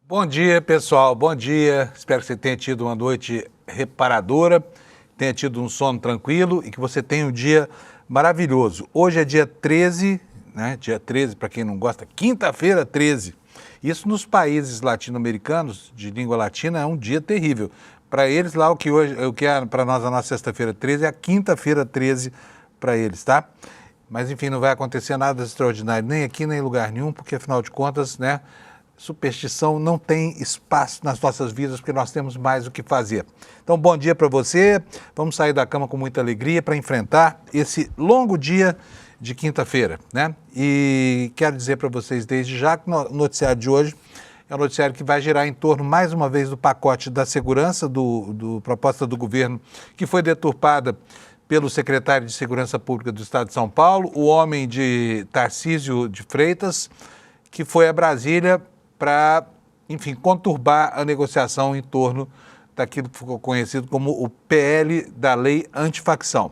Bom dia, pessoal. Bom dia. Espero que você tenha tido uma noite reparadora, tenha tido um sono tranquilo e que você tenha um dia maravilhoso. Hoje é dia 13, né? Dia 13, para quem não gosta, quinta-feira 13. Isso nos países latino-americanos de língua latina é um dia terrível. Para eles, lá o que é para nós a nossa sexta-feira 13 é a quinta-feira 13 para eles, tá? Mas enfim, não vai acontecer nada extraordinário nem aqui nem em lugar nenhum, porque afinal de contas, né? Superstição não tem espaço nas nossas vidas porque nós temos mais o que fazer. Então, bom dia para você. Vamos sair da cama com muita alegria para enfrentar esse longo dia de quinta-feira, né? E quero dizer para vocês desde já que o noticiário de hoje é um noticiário que vai girar em torno, mais uma vez, do pacote da segurança, do proposta do governo, que foi deturpada pelo secretário de Segurança Pública do Estado de São Paulo, o homem de Tarcísio de Freitas, que foi a Brasília para, enfim, conturbar a negociação em torno daquilo que ficou conhecido como o PL da Lei Antifacção.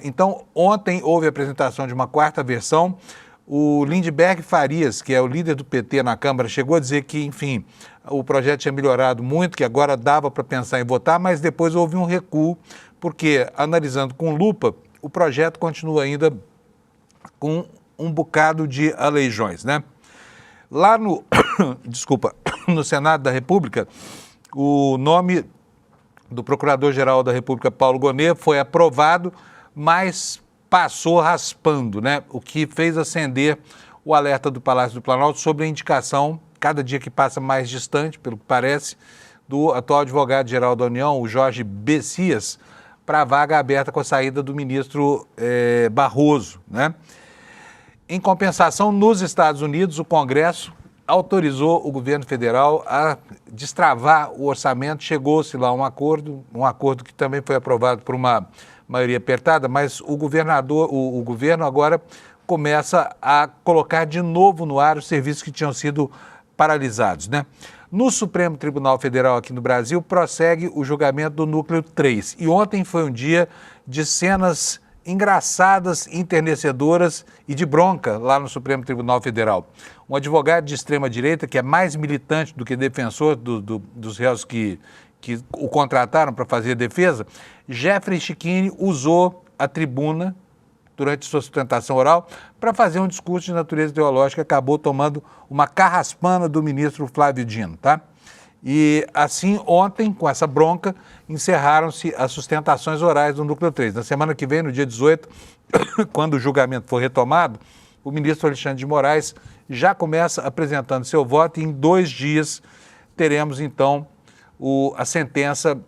Então, ontem houve a apresentação de uma quarta versão. O Lindbergh Farias, que é o líder do PT na Câmara, chegou a dizer que, enfim, o projeto tinha melhorado muito, que agora dava para pensar em votar, mas depois houve um recuo, porque, analisando com lupa, o projeto continua ainda com um bocado de aleijões, né? Lá no, no Senado da República, o nome do Procurador-Geral da República, Paulo Gonet, foi aprovado, mas passou raspando, né? O que fez acender o alerta do Palácio do Planalto sobre a indicação, cada dia que passa mais distante, pelo que parece, do atual advogado-geral da União, o Jorge Bessias, para a vaga aberta com a saída do ministro Barroso, né? Em compensação, nos Estados Unidos, o Congresso autorizou o governo federal a destravar o orçamento. Chegou-se lá a um acordo que também foi aprovado por uma maioria apertada, mas o governo agora começa a colocar de novo no ar os serviços que tinham sido paralisados, né? No Supremo Tribunal Federal aqui no Brasil, prossegue o julgamento do Núcleo 3. E ontem foi um dia de cenas engraçadas, enternecedoras e de bronca lá no Supremo Tribunal Federal. Um advogado de extrema-direita, que é mais militante do que defensor dos réus que o contrataram para fazer a defesa, Jeffrey Chiquini usou a tribuna durante sua sustentação oral para fazer um discurso de natureza ideológica, acabou tomando uma carraspana do ministro Flávio Dino, tá? E assim, ontem, com essa bronca, encerraram-se as sustentações orais do Núcleo 3. Na semana que vem, no dia 18, quando o julgamento for retomado, o ministro Alexandre de Moraes já começa apresentando seu voto e em 2 dias teremos, então, a sentença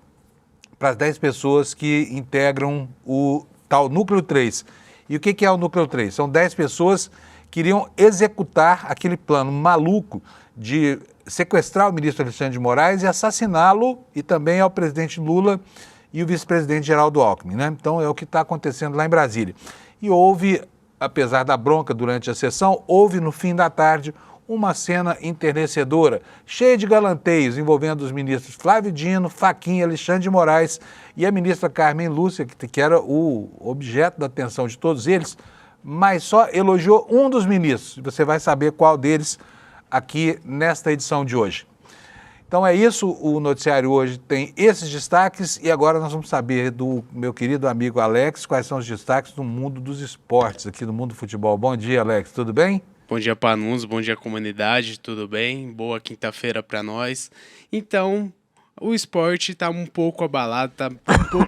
para as 10 pessoas que integram o tal Núcleo 3. E o que é o Núcleo 3? São 10 pessoas que iriam executar aquele plano maluco de sequestrar o ministro Alexandre de Moraes e assassiná-lo, e também ao presidente Lula e o vice-presidente Geraldo Alckmin, né? Então é o que está acontecendo lá em Brasília. E houve, apesar da bronca durante a sessão, houve no fim da tarde uma cena enternecedora, cheia de galanteios, envolvendo os ministros Flávio Dino, Fachin, Alexandre de Moraes e a ministra Carmen Lúcia, que era o objeto da atenção de todos eles, mas só elogiou um dos ministros. Você vai saber qual deles aqui nesta edição de hoje. Então é isso, o noticiário hoje tem esses destaques e agora nós vamos saber do meu querido amigo Alex quais são os destaques do mundo dos esportes, aqui no mundo do futebol. Bom dia, Alex, tudo bem? Bom dia, Panuso, bom dia, comunidade, tudo bem? Boa quinta-feira para nós. Então, o esporte está um pouco abalado, está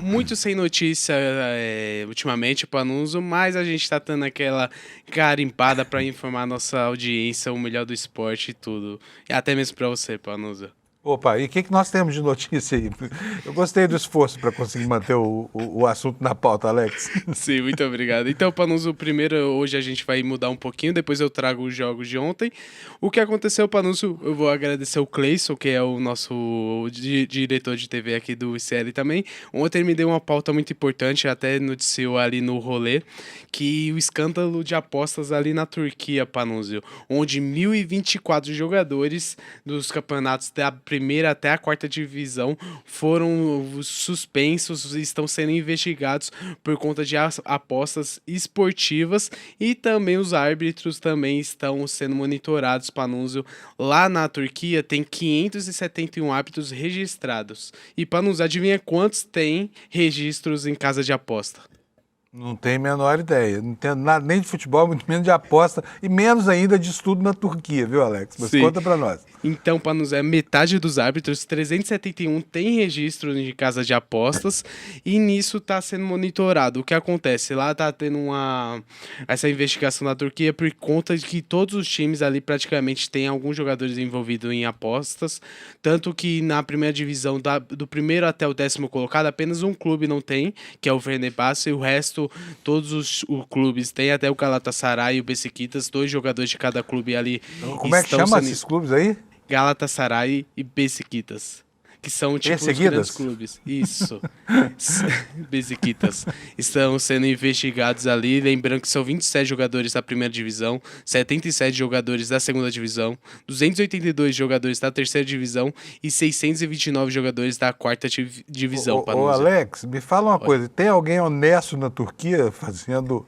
muito sem notícia ultimamente, Panuso, mas a gente está dando aquela garimpada para informar a nossa audiência o melhor do esporte e tudo. E até mesmo para você, Panuso. Opa, e o que nós temos de notícia aí? Eu gostei do esforço para conseguir manter o assunto na pauta, Alex. Sim, muito obrigado. Então, Panuso, primeiro hoje a gente vai mudar um pouquinho, depois eu trago os jogos de ontem. O que aconteceu, Panuso, eu vou agradecer o Cleison, que é o nosso diretor de TV aqui do ICL também. Ontem ele me deu uma pauta muito importante, até noticiou ali no rolê, que o escândalo de apostas ali na Turquia, Panuso, onde 1.024 jogadores dos campeonatos da primeira até a quarta divisão foram suspensos e estão sendo investigados por conta de apostas esportivas, e também os árbitros também estão sendo monitorados, Panunzio. Lá na Turquia tem 571 árbitros registrados. E Panunzio, adivinha quantos tem registros em casa de aposta? Não tenho a menor ideia. Não entendo nada nem de futebol, muito menos de aposta e menos ainda de estudo na Turquia, viu, Alex? Mas Sim. conta pra nós. Então, Panunzio, metade dos árbitros, 371, tem registro de casa de apostas, e nisso está sendo monitorado. O que acontece? Lá está tendo essa investigação na Turquia por conta de que todos os times ali praticamente têm alguns jogadores envolvidos em apostas, tanto que na primeira divisão, do primeiro até o 10º colocado, apenas um clube não tem, que é o Fenerbahçe, e o resto, todos os clubes têm, até o Galatasaray e o Beşiktaş, 2 jogadores de cada clube ali. Como é que chama esses clubes aí? Galatasaray e Beşiktaş, que são tipo os grandes clubes. Isso. Beşiktaş. Estão sendo investigados ali, lembrando que são 27 jogadores da primeira divisão, 77 jogadores da segunda divisão, 282 jogadores da terceira divisão e 629 jogadores da quarta divisão. Ô Alex, me fala uma coisa, tem alguém honesto na Turquia fazendo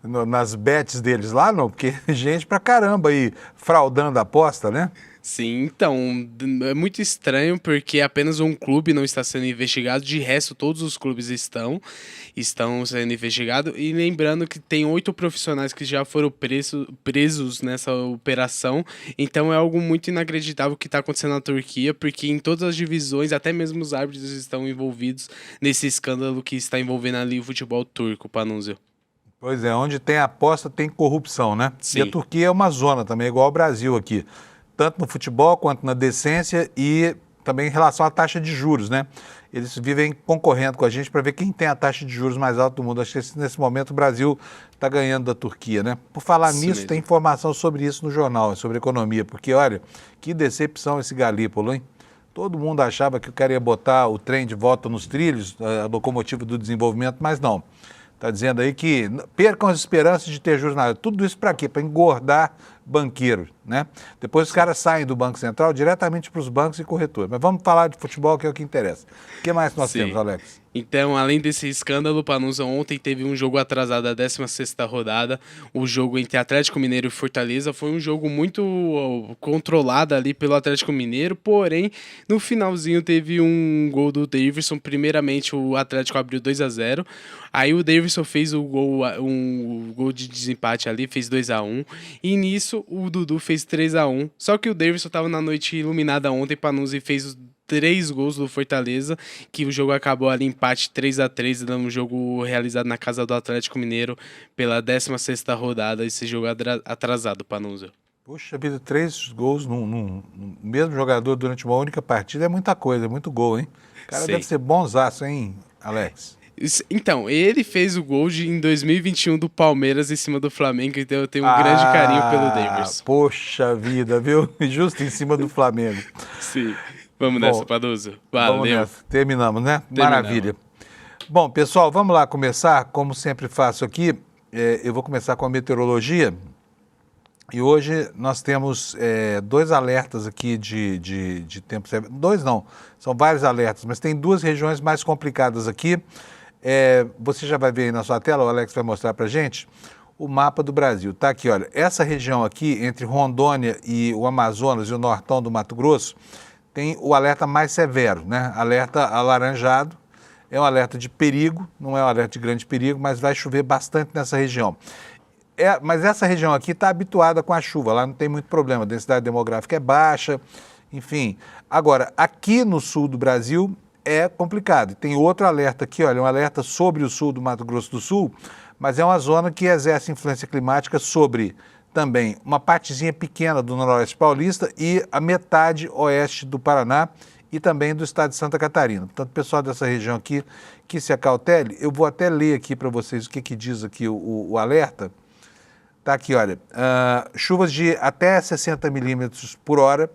nas bets deles lá, não? Porque gente pra caramba aí fraudando a aposta, né? Sim, então, é muito estranho porque apenas um clube não está sendo investigado, de resto todos os clubes estão sendo investigados, e lembrando que tem 8 profissionais que já foram presos nessa operação, então é algo muito inacreditável que está acontecendo na Turquia, porque em todas as divisões, até mesmo os árbitros estão envolvidos nesse escândalo que está envolvendo ali o futebol turco, Panunzio. Pois é, onde tem aposta tem corrupção, né? Sim. E a Turquia é uma zona também, igual ao Brasil aqui. Tanto no futebol quanto na decência e também em relação à taxa de juros, né? Eles vivem concorrendo com a gente para ver quem tem a taxa de juros mais alta do mundo. Acho que nesse momento o Brasil está ganhando da Turquia, né? Por falar nisso, mesmo. Tem informação sobre isso no jornal, sobre economia, porque olha, que decepção esse Galípolo, hein? Todo mundo achava que o cara ia botar o trem de volta nos trilhos, a locomotiva do desenvolvimento, mas não. Está dizendo aí que percam as esperanças de ter juros nada. Tudo isso para quê? Para engordar banqueiro, né? Depois os caras saem do Banco Central diretamente para os bancos e corretores. Mas vamos falar de futebol, que é o que interessa. O que mais nós temos, Alex? Então, além desse escândalo, Panunzio, ontem teve um jogo atrasado da 16ª rodada, o jogo entre Atlético Mineiro e Fortaleza. Foi um jogo muito controlado ali pelo Atlético Mineiro, porém, no finalzinho teve um gol do Davidson. Primeiramente, o Atlético abriu 2-0, aí o Davidson fez um gol de desempate ali, fez 2-1, e nisso o Dudu fez 3-1. Só que o Davidson estava na noite iluminada ontem, Panunzio, e fez os 3 gols do Fortaleza, que o jogo acabou ali empate 3-3, dando um jogo realizado na casa do Atlético Mineiro pela 16ª rodada, esse jogo atrasado, Panunzio. Puxa vida, 3 gols num mesmo jogador durante uma única partida é muita coisa, é muito gol, hein? O cara deve ser bonzaço, hein, Alex? Então, ele fez o gol em 2021 do Palmeiras em cima do Flamengo, então eu tenho um grande carinho pelo Davidson. Poxa vida, viu? Justo em cima do Flamengo. Sim. Vamos nessa, Panunzio. Valeu. Vamos nessa. Terminamos, né? Maravilha. Bom, pessoal, vamos lá começar. Como sempre faço aqui, eu vou começar com a meteorologia. E hoje nós temos 2 alertas aqui de tempo. 2 não, são vários alertas, mas tem 2 regiões mais complicadas aqui. Você já vai ver aí na sua tela, o Alex vai mostrar pra gente o mapa do Brasil. Tá aqui, olha, essa região aqui, entre Rondônia e o Amazonas e o Nortão do Mato Grosso, tem o alerta mais severo, né? Alerta alaranjado, é um alerta de perigo, não é um alerta de grande perigo, mas vai chover bastante nessa região. Mas essa região aqui está habituada com a chuva, lá não tem muito problema, a densidade demográfica é baixa, enfim. Agora, aqui no sul do Brasil é complicado. Tem outro alerta aqui, olha, um alerta sobre o sul do Mato Grosso do Sul, mas é uma zona que exerce influência climática sobre também uma partezinha pequena do Noroeste Paulista e a metade oeste do Paraná e também do estado de Santa Catarina. Portanto, o pessoal dessa região aqui que se acautele, eu vou até ler aqui para vocês o que diz aqui o alerta. Está aqui, olha, chuvas de até 60 milímetros por hora,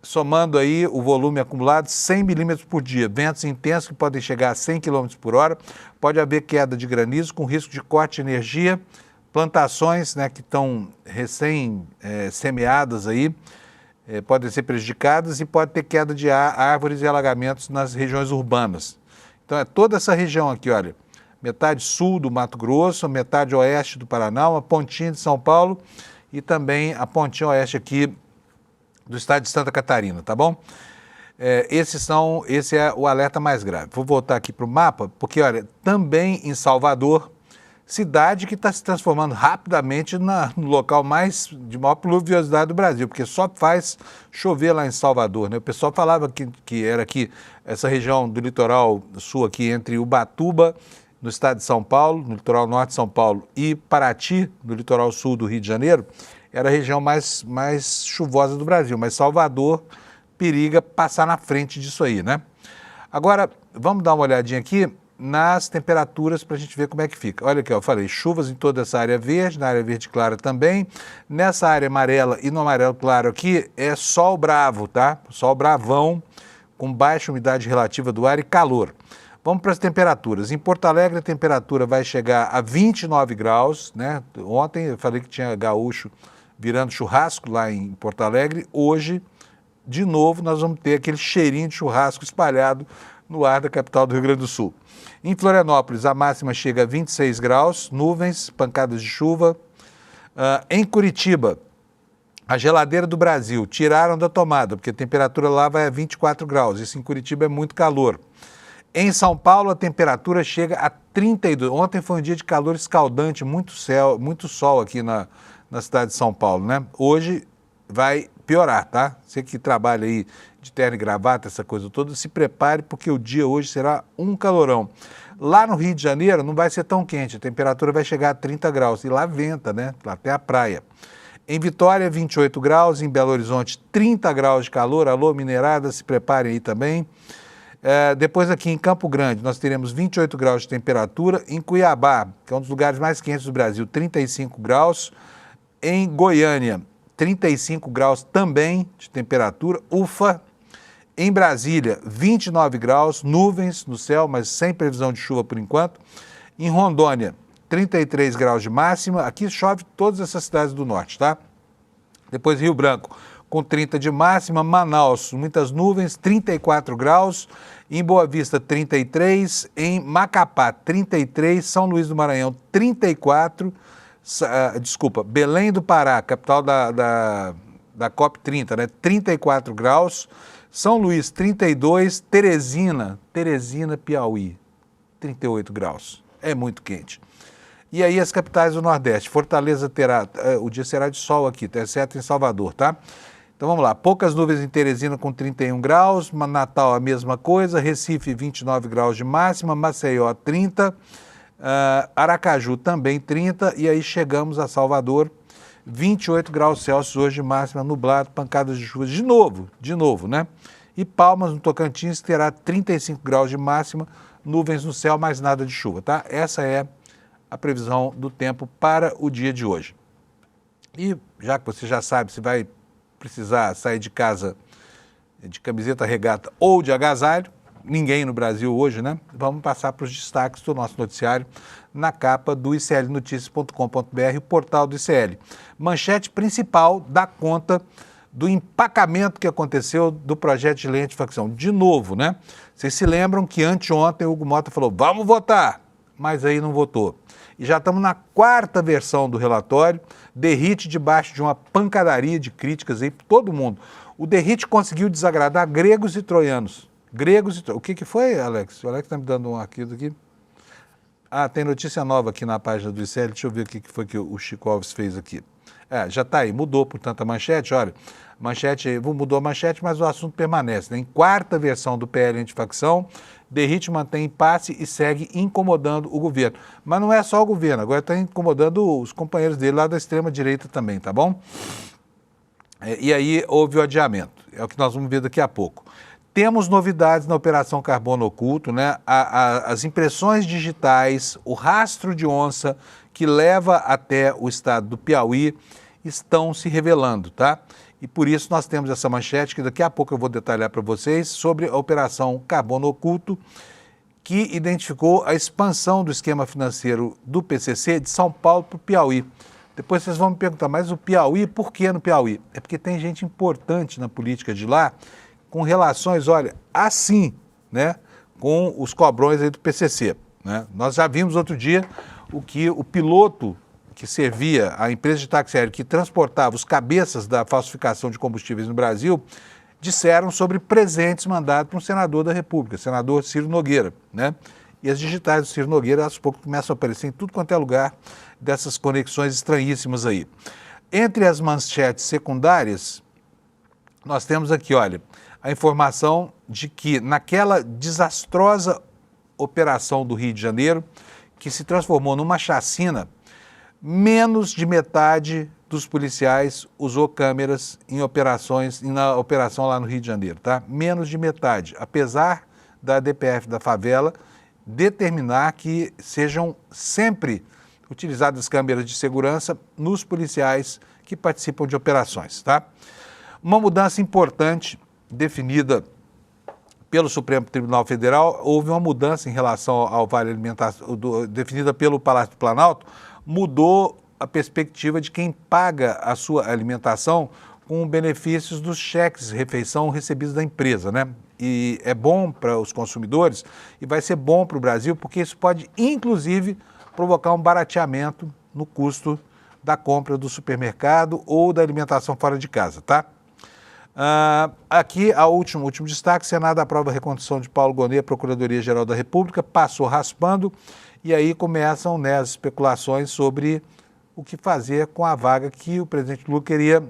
somando aí o volume acumulado 100 milímetros por dia. Ventos intensos que podem chegar a 100 quilômetros por hora, pode haver queda de granizo com risco de corte de energia, plantações, né, que estão recém semeadas aí, podem ser prejudicadas e pode ter queda de árvores e alagamentos nas regiões urbanas. Então é toda essa região aqui, olha, metade sul do Mato Grosso, metade oeste do Paraná, uma pontinha de São Paulo e também a pontinha oeste aqui do estado de Santa Catarina, tá bom? Esse é o alerta mais grave. Vou voltar aqui para o mapa, porque, olha, também em Salvador, cidade que está se transformando rapidamente no local de maior pluviosidade do Brasil, porque só faz chover lá em Salvador, né? O pessoal falava que era aqui, essa região do litoral sul aqui, entre Ubatuba, no estado de São Paulo, no litoral norte de São Paulo, e Paraty, no litoral sul do Rio de Janeiro, era a região mais chuvosa do Brasil, mas Salvador periga passar na frente disso aí, né? Agora, vamos dar uma olhadinha aqui nas temperaturas para a gente ver como é que fica. Olha aqui, eu falei, chuvas em toda essa área verde, na área verde clara também. Nessa área amarela e no amarelo claro aqui é sol bravo, tá? Sol bravão, com baixa umidade relativa do ar e calor. Vamos para as temperaturas. Em Porto Alegre a temperatura vai chegar a 29 graus, né? Ontem eu falei que tinha gaúcho virando churrasco lá em Porto Alegre. Hoje, de novo, nós vamos ter aquele cheirinho de churrasco espalhado no ar da capital do Rio Grande do Sul. Em Florianópolis, a máxima chega a 26 graus, nuvens, pancadas de chuva. Em Curitiba, a geladeira do Brasil, tiraram da tomada, porque a temperatura lá vai a 24 graus. Isso em Curitiba é muito calor. Em São Paulo, a temperatura chega a 32. Ontem foi um dia de calor escaldante, muito sol aqui na cidade de São Paulo, né? Hoje vai piorar, tá? Você que trabalha aí de terno e gravata, essa coisa toda, se prepare porque o dia hoje será um calorão. Lá no Rio de Janeiro não vai ser tão quente, a temperatura vai chegar a 30 graus e lá venta, né? Lá até a praia. Em Vitória, 28 graus, em Belo Horizonte, 30 graus de calor. Alô, minerada, se preparem aí também. Depois aqui em Campo Grande, nós teremos 28 graus de temperatura. Em Cuiabá, que é um dos lugares mais quentes do Brasil, 35 graus. Em Goiânia, 35 graus também de temperatura. Ufa! Em Brasília, 29 graus, nuvens no céu, mas sem previsão de chuva por enquanto. Em Rondônia, 33 graus de máxima. Aqui chove todas essas cidades do norte, tá? Depois Rio Branco, com 30 de máxima. Manaus, muitas nuvens, 34 graus. Em Boa Vista, 33. Em Macapá, 33. São Luís do Maranhão, 34. Belém do Pará, capital da COP30, né? 34 graus. São Luís, 32. Teresina, Piauí, 38 graus. É muito quente. E aí as capitais do Nordeste. Fortaleza o dia será de sol aqui, exceto em Salvador, tá? Então vamos lá, poucas nuvens em Teresina com 31 graus, Natal a mesma coisa, Recife 29 graus de máxima, Maceió 30, Aracaju também 30 e aí chegamos a Salvador, 28 graus Celsius hoje de máxima, nublado, pancadas de chuva de novo, né? E Palmas, no Tocantins, terá 35 graus de máxima, nuvens no céu, mas nada de chuva, tá? Essa é a previsão do tempo para o dia de hoje. E já que você já sabe se vai precisar sair de casa de camiseta regata ou de agasalho, ninguém no Brasil hoje, né? Vamos passar para os destaques do nosso noticiário na capa do iclnoticias.com.br, o portal do ICL. Manchete principal dá conta do empacamento que aconteceu do projeto de lei antifacção. De novo, né? Vocês se lembram que anteontem o Hugo Mota falou, vamos votar, mas aí não votou. E já estamos na quarta versão do relatório, Derrite debaixo de uma pancadaria de críticas aí por todo mundo. O Derrite conseguiu desagradar gregos e troianos. O que foi, Alex? O Alex está me dando um arquivo aqui. Tem notícia nova aqui na página do ICL, deixa eu ver o que foi que o Chico Alves fez aqui. Já está aí, mudou, portanto, a manchete, olha, mudou a manchete, mas o assunto permanece, né? Em quarta versão do PL antifacção, Derrite mantém impasse e segue incomodando o governo. Mas não é só o governo, agora está incomodando os companheiros dele lá da extrema-direita também, tá bom? E aí houve o adiamento, é o que nós vamos ver daqui a pouco. Temos novidades na Operação Carbono Oculto, né? As impressões digitais, o rastro de onça que leva até o estado do Piauí estão se revelando, tá? E por isso nós temos essa manchete que daqui a pouco eu vou detalhar para vocês sobre a Operação Carbono Oculto, que identificou a expansão do esquema financeiro do PCC de São Paulo para o Piauí. Depois vocês vão me perguntar, mas o Piauí, por que no Piauí? É porque tem gente importante na política de lá, com relações, olha, assim, né, com os cobrões aí do PCC, né? Nós já vimos outro dia o que o piloto que servia a empresa de táxi aéreo que transportava os cabeças da falsificação de combustíveis no Brasil, disseram sobre presentes mandados para um senador da República, senador Ciro Nogueira, né? E as digitais do Ciro Nogueira, aos poucos, começam a aparecer em tudo quanto é lugar dessas conexões estranhíssimas aí. Entre as manchetes secundárias, nós temos aqui, olha, a informação de que naquela desastrosa operação do Rio de Janeiro, que se transformou numa chacina, menos de metade dos policiais usou câmeras em operações, na operação lá no Rio de Janeiro, tá? Menos de metade, apesar da DPF da favela determinar que sejam sempre utilizadas câmeras de segurança nos policiais que participam de operações, tá? Uma mudança importante definida pelo Supremo Tribunal Federal, houve uma mudança em relação ao Vale Alimentação, definida pelo Palácio do Planalto, mudou a perspectiva de quem paga a sua alimentação com benefícios dos cheques de refeição recebidos da empresa, né? E é bom para os consumidores e vai ser bom para o Brasil, porque isso pode, inclusive, provocar um barateamento no custo da compra do supermercado ou da alimentação fora de casa, tá? Aqui, o último destaque: o Senado aprova a recondução de Paulo Gonet à Procuradoria-Geral da República, passou raspando, e aí começam, né, as especulações sobre o que fazer com a vaga que o presidente Lula queria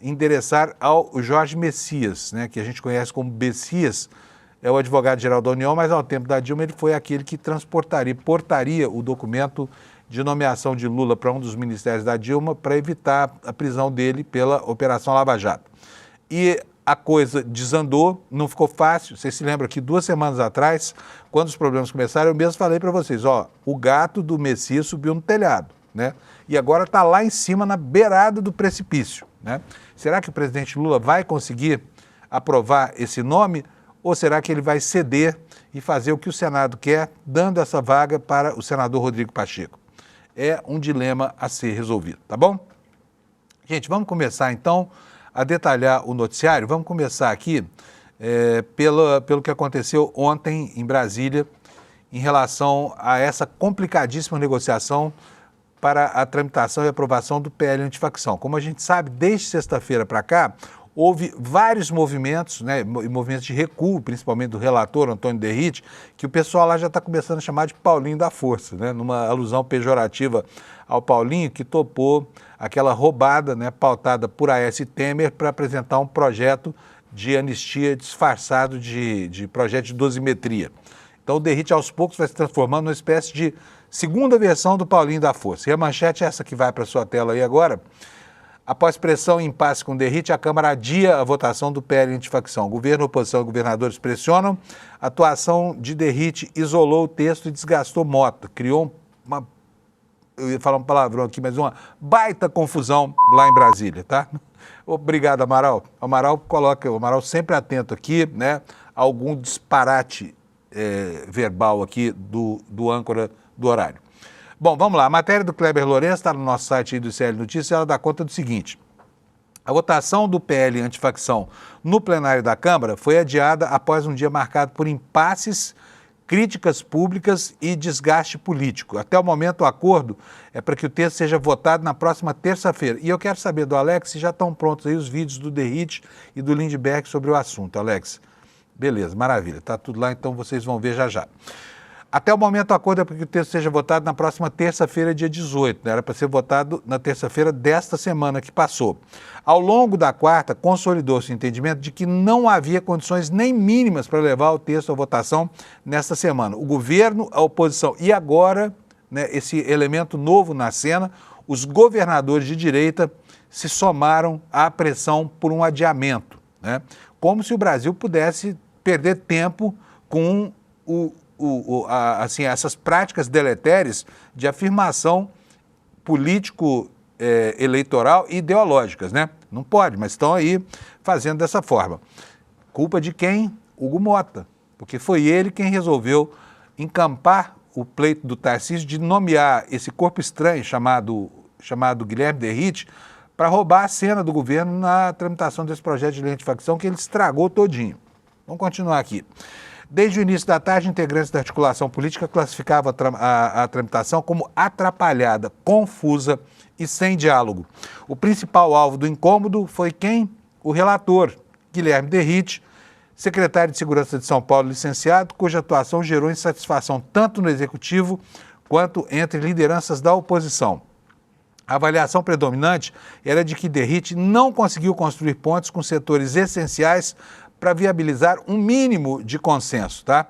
endereçar ao Jorge Messias, né, que a gente conhece como Bessias, é o advogado-geral da União, mas ao tempo da Dilma ele foi aquele que portaria o documento de nomeação de Lula para um dos ministérios da Dilma para evitar a prisão dele pela Operação Lava Jato. E a coisa desandou, não ficou fácil. Vocês se lembram que 2 semanas atrás, quando os problemas começaram, eu mesmo falei para vocês, ó, o gato do Messias subiu no telhado, né? E agora está lá em cima, na beirada do precipício, né? Será que o presidente Lula vai conseguir aprovar esse nome ou será que ele vai ceder e fazer o que o Senado quer, dando essa vaga para o senador Rodrigo Pacheco? É um dilema a ser resolvido, tá bom? Gente, vamos começar então a detalhar o noticiário. Vamos começar aqui pelo que aconteceu ontem em Brasília em relação a essa complicadíssima negociação para a tramitação e aprovação do PL antifacção. Como a gente sabe, desde sexta-feira para cá, houve vários movimentos, né, movimentos de recuo, principalmente do relator Antônio Derrite, que o pessoal lá já está começando a chamar de Paulinho da Força, né, numa alusão pejorativa ao Paulinho, que topou aquela roubada, né, pautada por Aécio Temer para apresentar um projeto de anistia disfarçado de projeto de dosimetria. Então o Derrite aos poucos vai se transformando numa espécie de segunda versão do Paulinho da Força. E a manchete é essa que vai para a sua tela aí agora. Após pressão e impasse com Derrite, a Câmara adia a votação do PL antifacção. Governo, oposição e governadores pressionam. A atuação de Derrite isolou o texto e desgastou Mota. Criou uma, eu ia falar um palavrão aqui, mas uma baita confusão lá em Brasília, tá? Obrigado, Amaral. O Amaral sempre atento aqui, né? Algum disparate verbal aqui do âncora do horário. Bom, vamos lá. A matéria do Kleber Lourenço está no nosso site aí do ICL Notícias, ela dá conta do seguinte: a votação do PL antifacção no plenário da Câmara foi adiada após um dia marcado por impasses, críticas públicas e desgaste político. Até o momento, o acordo é para que o texto seja votado na próxima terça-feira. E eu quero saber do Alex se já estão prontos aí os vídeos do Derrite e do Lindbergh sobre o assunto. Alex, beleza, maravilha. Está tudo lá, então vocês vão ver já já. Até o momento, o acordo é para que o texto seja votado na próxima terça-feira, dia 18. Né? Era para ser votado na terça-feira desta semana que passou. Ao longo da quarta, consolidou-se o entendimento de que não havia condições nem mínimas para levar o texto à votação nesta semana. O governo, a oposição e agora, né, esse elemento novo na cena, os governadores de direita se somaram à pressão por um adiamento, né? Como se o Brasil pudesse perder tempo com essas práticas deletérias de afirmação político-eleitoral e ideológicas, né? Não pode, mas estão aí fazendo dessa forma. Culpa de quem? Hugo Mota, porque foi ele quem resolveu encampar o pleito do Tarcísio de nomear esse corpo estranho chamado chamado Guilherme Derrite para roubar a cena do governo na tramitação desse projeto de lei antifacção que ele estragou todinho. Vamos continuar aqui. Desde o início da tarde, integrantes da articulação política classificavam a tramitação como atrapalhada, confusa e sem diálogo. O principal alvo do incômodo foi quem? O relator, Guilherme Derrite, secretário de Segurança de São Paulo, licenciado, cuja atuação gerou insatisfação tanto no Executivo quanto entre lideranças da oposição. A avaliação predominante era de que Derrite não conseguiu construir pontes com setores essenciais para viabilizar um mínimo de consenso, tá?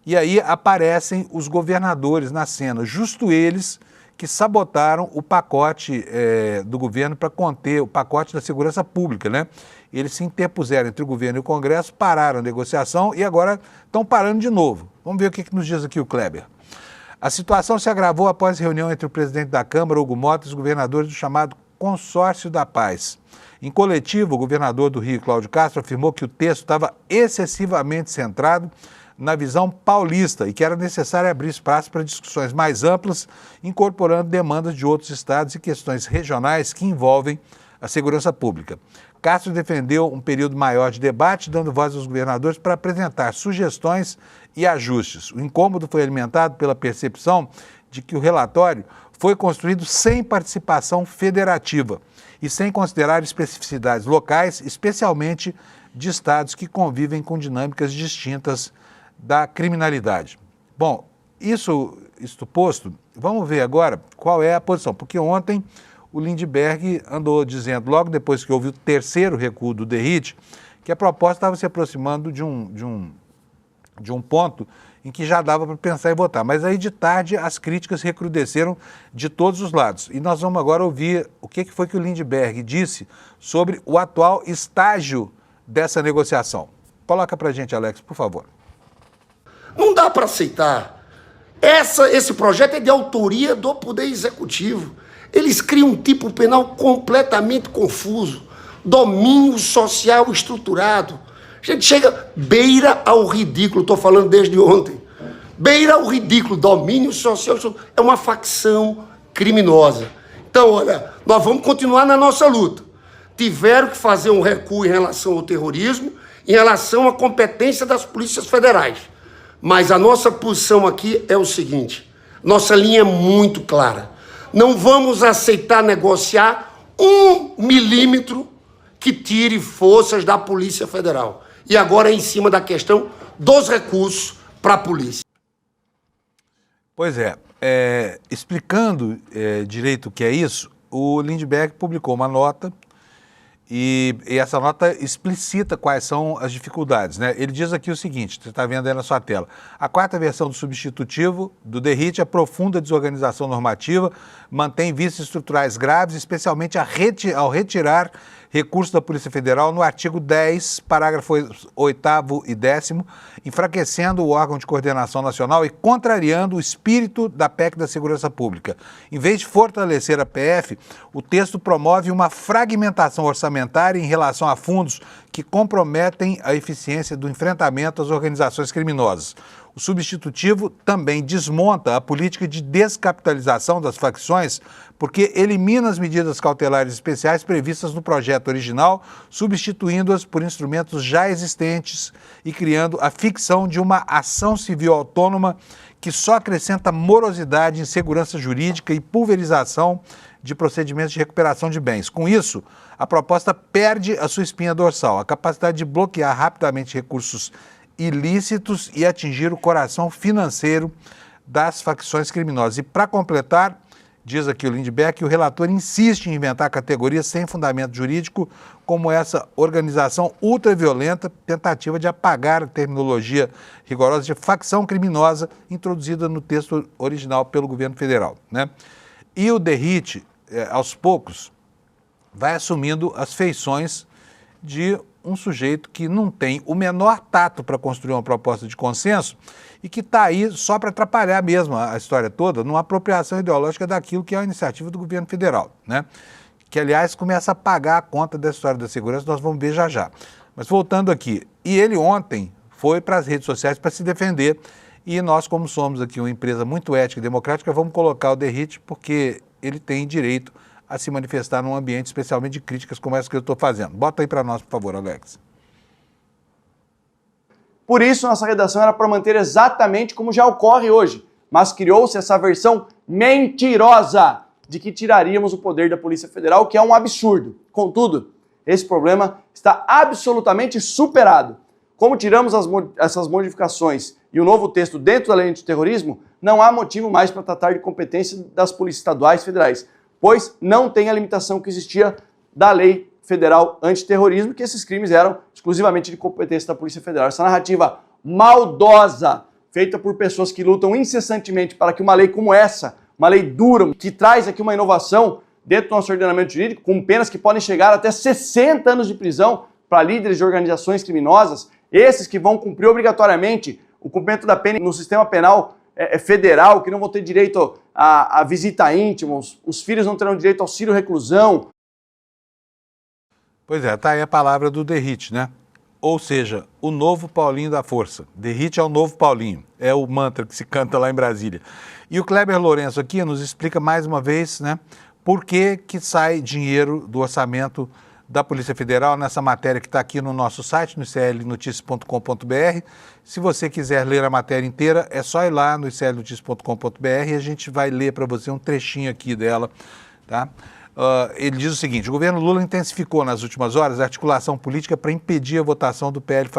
E aí aparecem os governadores na cena, justo eles que sabotaram o pacote do governo para conter o pacote da segurança pública, né? Eles se interpuseram entre o governo e o Congresso, pararam a negociação e agora estão parando de novo. Vamos ver o que nos diz aqui o Kleber. A situação se agravou após reunião entre o presidente da Câmara, Hugo Mota, e os governadores do chamado Consórcio da Paz. Em coletivo, o governador do Rio, Cláudio Castro, afirmou que o texto estava excessivamente centrado na visão paulista e que era necessário abrir espaço para discussões mais amplas, incorporando demandas de outros estados e questões regionais que envolvem a segurança pública. Castro defendeu um período maior de debate, dando voz aos governadores para apresentar sugestões e ajustes. O incômodo foi alimentado pela percepção de que o relatório foi construído sem participação federativa e sem considerar especificidades locais, especialmente de estados que convivem com dinâmicas distintas da criminalidade. Bom, isto posto, vamos ver agora qual é a posição, porque ontem o Lindbergh andou dizendo, logo depois que houve o terceiro recuo do Derrite, que a proposta estava se aproximando de um ponto em que já dava para pensar em votar. Mas aí de tarde as críticas recrudesceram de todos os lados. E nós vamos agora ouvir o que foi que o Lindbergh disse sobre o atual estágio dessa negociação. Coloca para a gente, Alex, por favor. Não dá para aceitar. Esse projeto é de autoria do Poder Executivo. Eles criam um tipo penal completamente confuso. Domínio social estruturado. A gente chega, beira ao ridículo, estou falando desde ontem. Beira ao ridículo, domínio social, é uma facção criminosa. Então, olha, nós vamos continuar na nossa luta. Tiveram que fazer um recuo em relação ao terrorismo, em relação à competência das polícias federais. Mas a nossa posição aqui é o seguinte, nossa linha é muito clara. Não vamos aceitar negociar 1 milímetro que tire forças da Polícia Federal. E agora é em cima da questão dos recursos para a polícia. Pois é, explicando direito o que é isso, o Lindbergh publicou uma nota e essa nota explicita quais são as dificuldades, né? Ele diz aqui o seguinte, você está vendo aí na sua tela, a quarta versão do substitutivo do Derrite aprofunda a desorganização normativa, mantém vícios estruturais graves, especialmente ao retirar recursos da Polícia Federal no artigo 10, parágrafo 8º e 10º, enfraquecendo o órgão de coordenação nacional e contrariando o espírito da PEC da Segurança Pública. Em vez de fortalecer a PF, o texto promove uma fragmentação orçamentária em relação a fundos que comprometem a eficiência do enfrentamento às organizações criminosas. O substitutivo também desmonta a política de descapitalização das facções porque elimina as medidas cautelares especiais previstas no projeto original, substituindo-as por instrumentos já existentes e criando a ficção de uma ação civil autônoma que só acrescenta morosidade, insegurança jurídica e pulverização de procedimentos de recuperação de bens. Com isso, a proposta perde a sua espinha dorsal, a capacidade de bloquear rapidamente recursos ilícitos e atingir o coração financeiro das facções criminosas. E para completar, diz aqui o Lindbergh, que o relator insiste em inventar categorias sem fundamento jurídico, como essa organização ultraviolenta, tentativa de apagar a terminologia rigorosa de facção criminosa introduzida no texto original pelo governo federal, né? E o Derrite, aos poucos, vai assumindo as feições de um sujeito que não tem o menor tato para construir uma proposta de consenso e que está aí só para atrapalhar mesmo a história toda numa apropriação ideológica daquilo que é a iniciativa do governo federal, né? Que, aliás, começa a pagar a conta dessa história da segurança, nós vamos ver já já. Mas voltando aqui, e ele ontem foi para as redes sociais para se defender e nós, como somos aqui uma empresa muito ética e democrática, vamos colocar o Derrite porque ele tem direito a se manifestar num ambiente especialmente de críticas como essa que eu estou fazendo. Bota aí para nós, por favor, Alex. Por isso, nossa redação era para manter exatamente como já ocorre hoje, mas criou-se essa versão mentirosa de que tiraríamos o poder da Polícia Federal, que é um absurdo. Contudo, esse problema está absolutamente superado. Como tiramos essas modificações e o novo texto dentro da lei antiterrorismo, não há motivo mais para tratar de competência das polícias estaduais e federais, pois não tem a limitação que existia da lei federal antiterrorismo, que esses crimes eram exclusivamente de competência da Polícia Federal. Essa narrativa maldosa, feita por pessoas que lutam incessantemente para que uma lei como essa, uma lei dura, que traz aqui uma inovação dentro do nosso ordenamento jurídico, com penas que podem chegar até 60 anos de prisão para líderes de organizações criminosas, esses que vão cumprir obrigatoriamente o cumprimento da pena no sistema penal federal, que não vão ter direito à visita íntima, os filhos não terão direito ao auxílio reclusão. Pois é, tá aí a palavra do Derrite, né? Ou seja, o novo Paulinho da Força. Derrite é o novo Paulinho, é o mantra que se canta lá em Brasília. E o Kleber Lourenço aqui nos explica mais uma vez, né, por que sai dinheiro do orçamento da Polícia Federal nessa matéria que está aqui no nosso site, no iclnoticias.com.br. Se você quiser ler a matéria inteira, é só ir lá no iclnoticias.com.br e a gente vai ler para você um trechinho aqui dela, tá? Ele diz o seguinte: o governo Lula intensificou nas últimas horas a articulação política para impedir a votação do PL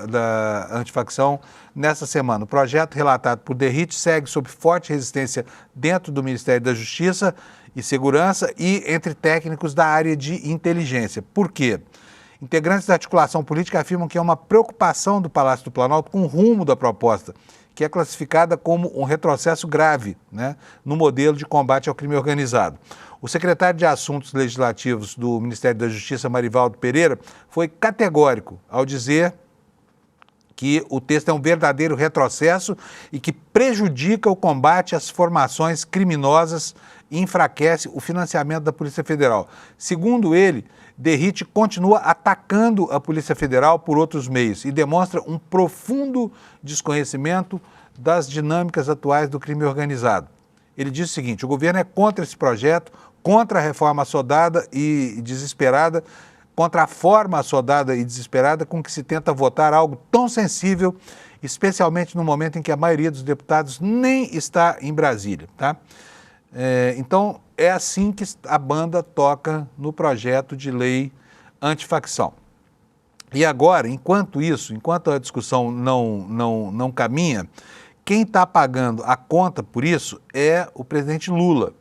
da antifacção nesta semana. O projeto relatado por Derrite segue sob forte resistência dentro do Ministério da Justiça e Segurança e entre técnicos da área de inteligência. Por quê? Integrantes da articulação política afirmam que é uma preocupação do Palácio do Planalto com o rumo da proposta, que é classificada como um retrocesso grave, né, no modelo de combate ao crime organizado. O secretário de Assuntos Legislativos do Ministério da Justiça, Marivaldo Pereira, foi categórico ao dizer que o texto é um verdadeiro retrocesso e que prejudica o combate às formações criminosas e enfraquece o financiamento da Polícia Federal. Segundo ele, Derrite continua atacando a Polícia Federal por outros meios e demonstra um profundo desconhecimento das dinâmicas atuais do crime organizado. Ele diz o seguinte: o governo é contra esse projeto, contra a reforma assodada e desesperada, contra a forma assodada e desesperada com que se tenta votar algo tão sensível, especialmente no momento em que a maioria dos deputados nem está em Brasília, tá? Então, é assim que a banda toca no projeto de lei antifacção. E agora, enquanto a discussão não caminha, quem está pagando a conta por isso é o presidente Lula.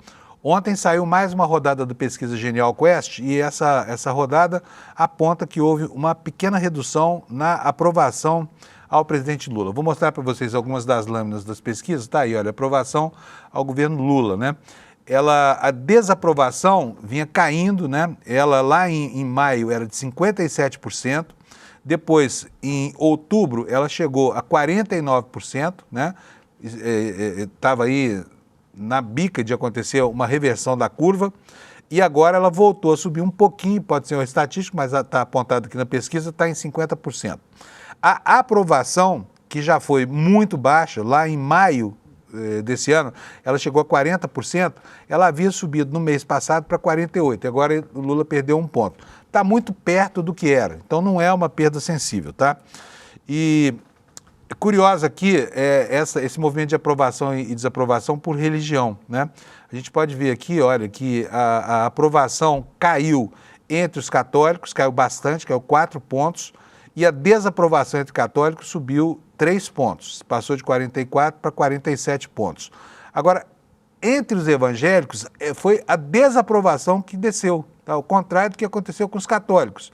Ontem saiu mais uma rodada do Pesquisa Genial Quest e essa rodada aponta que houve uma pequena redução na aprovação ao presidente Lula. Vou mostrar para vocês algumas das lâminas das pesquisas. Tá aí, olha, aprovação ao governo Lula, né? A desaprovação vinha caindo, né? Ela lá em maio era de 57%, depois em outubro ela chegou a 49%, né? Estava aí na bica de acontecer uma reversão da curva, e agora ela voltou a subir um pouquinho, pode ser uma estatística, mas está apontado aqui na pesquisa, está em 50%. A aprovação, que já foi muito baixa, lá em maio desse ano, ela chegou a 40%, ela havia subido no mês passado para 48%, agora o Lula perdeu um ponto. Está muito perto do que era, então não é uma perda sensível, tá? E curioso aqui esse movimento de aprovação e desaprovação por religião, né? A gente pode ver aqui, olha, que a aprovação caiu entre os católicos, caiu bastante, caiu 4 pontos, e a desaprovação entre católicos subiu 3 pontos, passou de 44 para 47 pontos. Agora, entre os evangélicos, foi a desaprovação que desceu, tá? Ao contrário do que aconteceu com os católicos.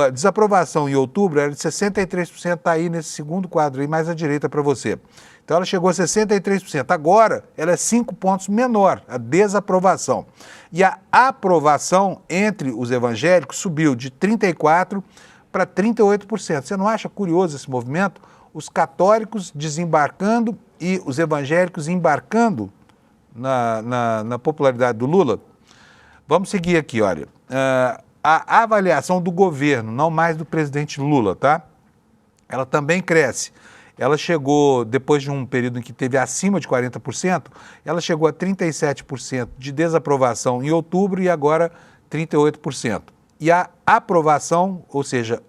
A desaprovação em outubro era de 63%, está aí nesse segundo quadro aí, mais à direita para você. Então ela chegou a 63%. Agora ela é 5 pontos menor, a desaprovação. E a aprovação entre os evangélicos subiu de 34% para 38%. Você não acha curioso esse movimento? Os católicos desembarcando e os evangélicos embarcando na popularidade do Lula? Vamos seguir aqui, olha. A avaliação do governo, não mais do presidente Lula, tá? Ela também cresce. ela chegou, depois de um período em que teve acima de 40%, ela chegou a 37% de desaprovação em outubro e agora 38%. E a aprovação, ou seja,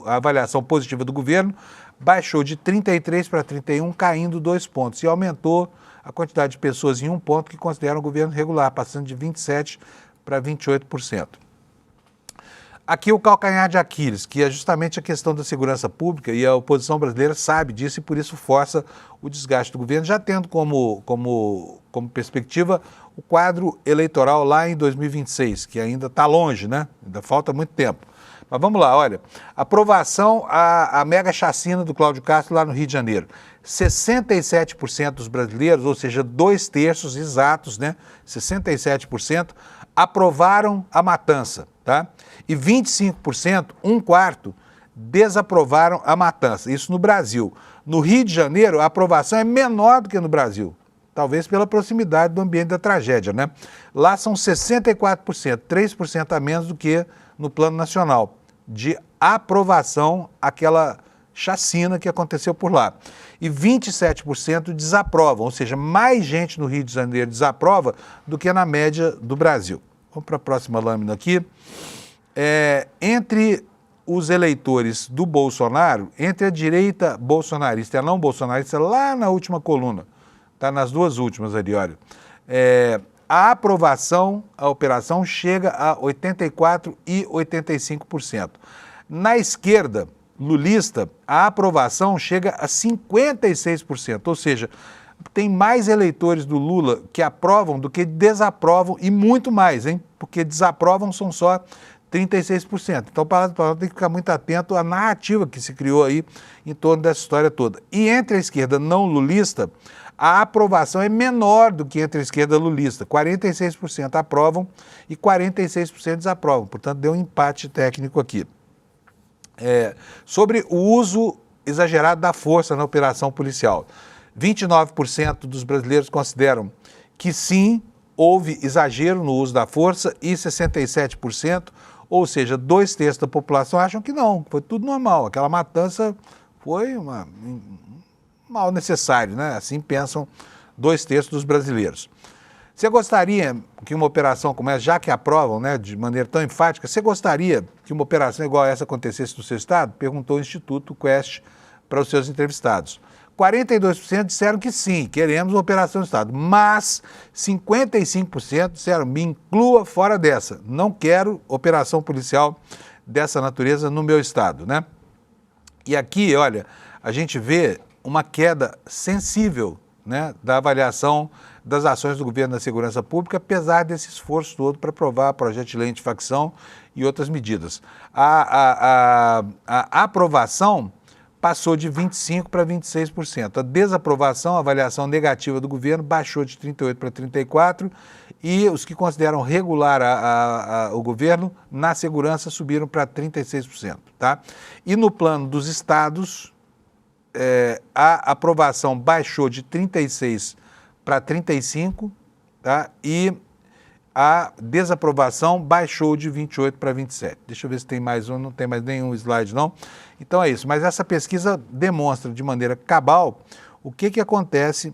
a avaliação positiva do governo, baixou de 33 para 31, caindo 2 pontos, e aumentou a quantidade de pessoas em 1 ponto que consideram o governo regular, passando de 27% para 28%. Aqui o calcanhar de Aquiles, que é justamente a questão da segurança pública, e a oposição brasileira sabe disso e por isso força o desgaste do governo, já tendo como perspectiva o quadro eleitoral lá em 2026, que ainda está longe, né? Ainda falta muito tempo. Mas vamos lá, olha, aprovação à mega chacina do Cláudio Castro lá no Rio de Janeiro. 67% dos brasileiros, ou seja, 2/3 exatos, né? 67%, aprovaram a matança, tá? E 25%, 1/4, desaprovaram a matança. Isso no Brasil. No Rio de Janeiro, a aprovação é menor do que no Brasil. Talvez pela proximidade do ambiente da tragédia, né? Lá são 64%, 3% a menos do que no plano nacional, de aprovação àquela chacina que aconteceu por lá. E 27% desaprovam, ou seja, mais gente no Rio de Janeiro desaprova do que na média do Brasil. Vamos para a próxima lâmina aqui. Entre os eleitores do Bolsonaro, entre a direita bolsonarista e a não bolsonarista, lá na última coluna, está nas duas últimas ali, olha, a aprovação, a operação chega a 84% e 85%. Na esquerda lulista, a aprovação chega a 56%, ou seja, tem mais eleitores do Lula que aprovam do que desaprovam, e muito mais, hein? Porque desaprovam são só 36%. Então, o Palácio do Planalto tem que ficar muito atento à narrativa que se criou aí em torno dessa história toda. E entre a esquerda não lulista, a aprovação é menor do que entre a esquerda lulista. 46% aprovam e 46% desaprovam. Portanto, deu um empate técnico aqui. Sobre o uso exagerado da força na operação policial. 29% dos brasileiros consideram que sim, houve exagero no uso da força, e 67%, ou seja, 2/3 da população, acham que não, foi tudo normal. Aquela matança foi um mal necessário, né? Assim pensam 2/3 dos brasileiros. Você gostaria que uma operação como essa, já que aprovam, né, de maneira tão enfática, você gostaria que uma operação igual a essa acontecesse no seu estado? Perguntou o Instituto Quest para os seus entrevistados. 42% disseram que sim, queremos uma operação no estado, mas 55% disseram, me inclua fora dessa, não quero operação policial dessa natureza no meu estado, né? E aqui, olha, a gente vê uma queda sensível, né, da avaliação das ações do governo da segurança pública, apesar desse esforço todo para aprovar projeto de lei antifacção e outras medidas. A aprovação passou de 25% para 26%. A desaprovação, a avaliação negativa do governo, baixou de 38% para 34%, e os que consideram regular o governo na segurança subiram para 36%. Tá? E no plano dos estados, a aprovação baixou de 36% para 35%, tá? E a desaprovação baixou de 28% para 27%. Deixa eu ver se tem mais um, não tem mais nenhum slide não. Então é isso, mas essa pesquisa demonstra de maneira cabal o que acontece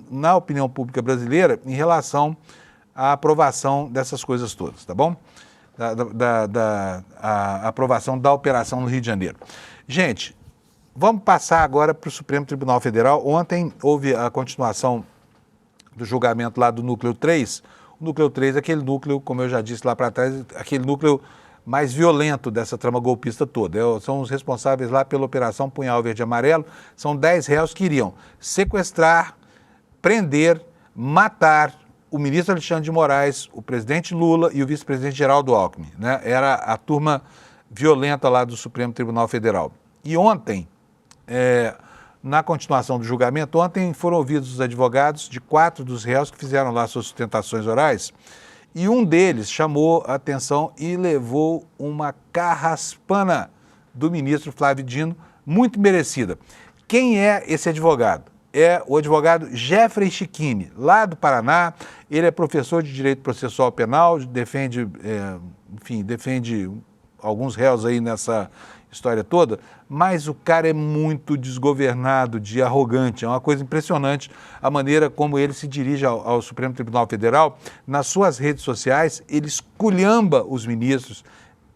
na opinião pública brasileira em relação à aprovação dessas coisas todas, tá bom? A aprovação da operação no Rio de Janeiro. Gente, vamos passar agora para o Supremo Tribunal Federal. Ontem houve a continuação do julgamento lá do Núcleo 3. O Núcleo 3 é aquele núcleo, como eu já disse lá para trás, aquele núcleo mais violento dessa trama golpista toda. São os responsáveis lá pela Operação Punhal Verde e Amarelo. São 10 réus que iriam sequestrar, prender, matar o ministro Alexandre de Moraes, o presidente Lula e o vice-presidente Geraldo Alckmin, né? Era a turma violenta lá do Supremo Tribunal Federal. E ontem, na continuação do julgamento, ontem foram ouvidos os advogados de 4 dos réus que fizeram lá suas sustentações orais, e um deles chamou a atenção e levou uma carraspana do ministro Flávio Dino, muito merecida. Quem é esse advogado? É o advogado Jeffrey Chiquini, lá do Paraná. Ele é professor de Direito Processual Penal, defende alguns réus aí nessa história toda, mas o cara é muito desgovernado, de arrogante. É uma coisa impressionante a maneira como ele se dirige ao Supremo Tribunal Federal. Nas suas redes sociais, ele esculhamba os ministros,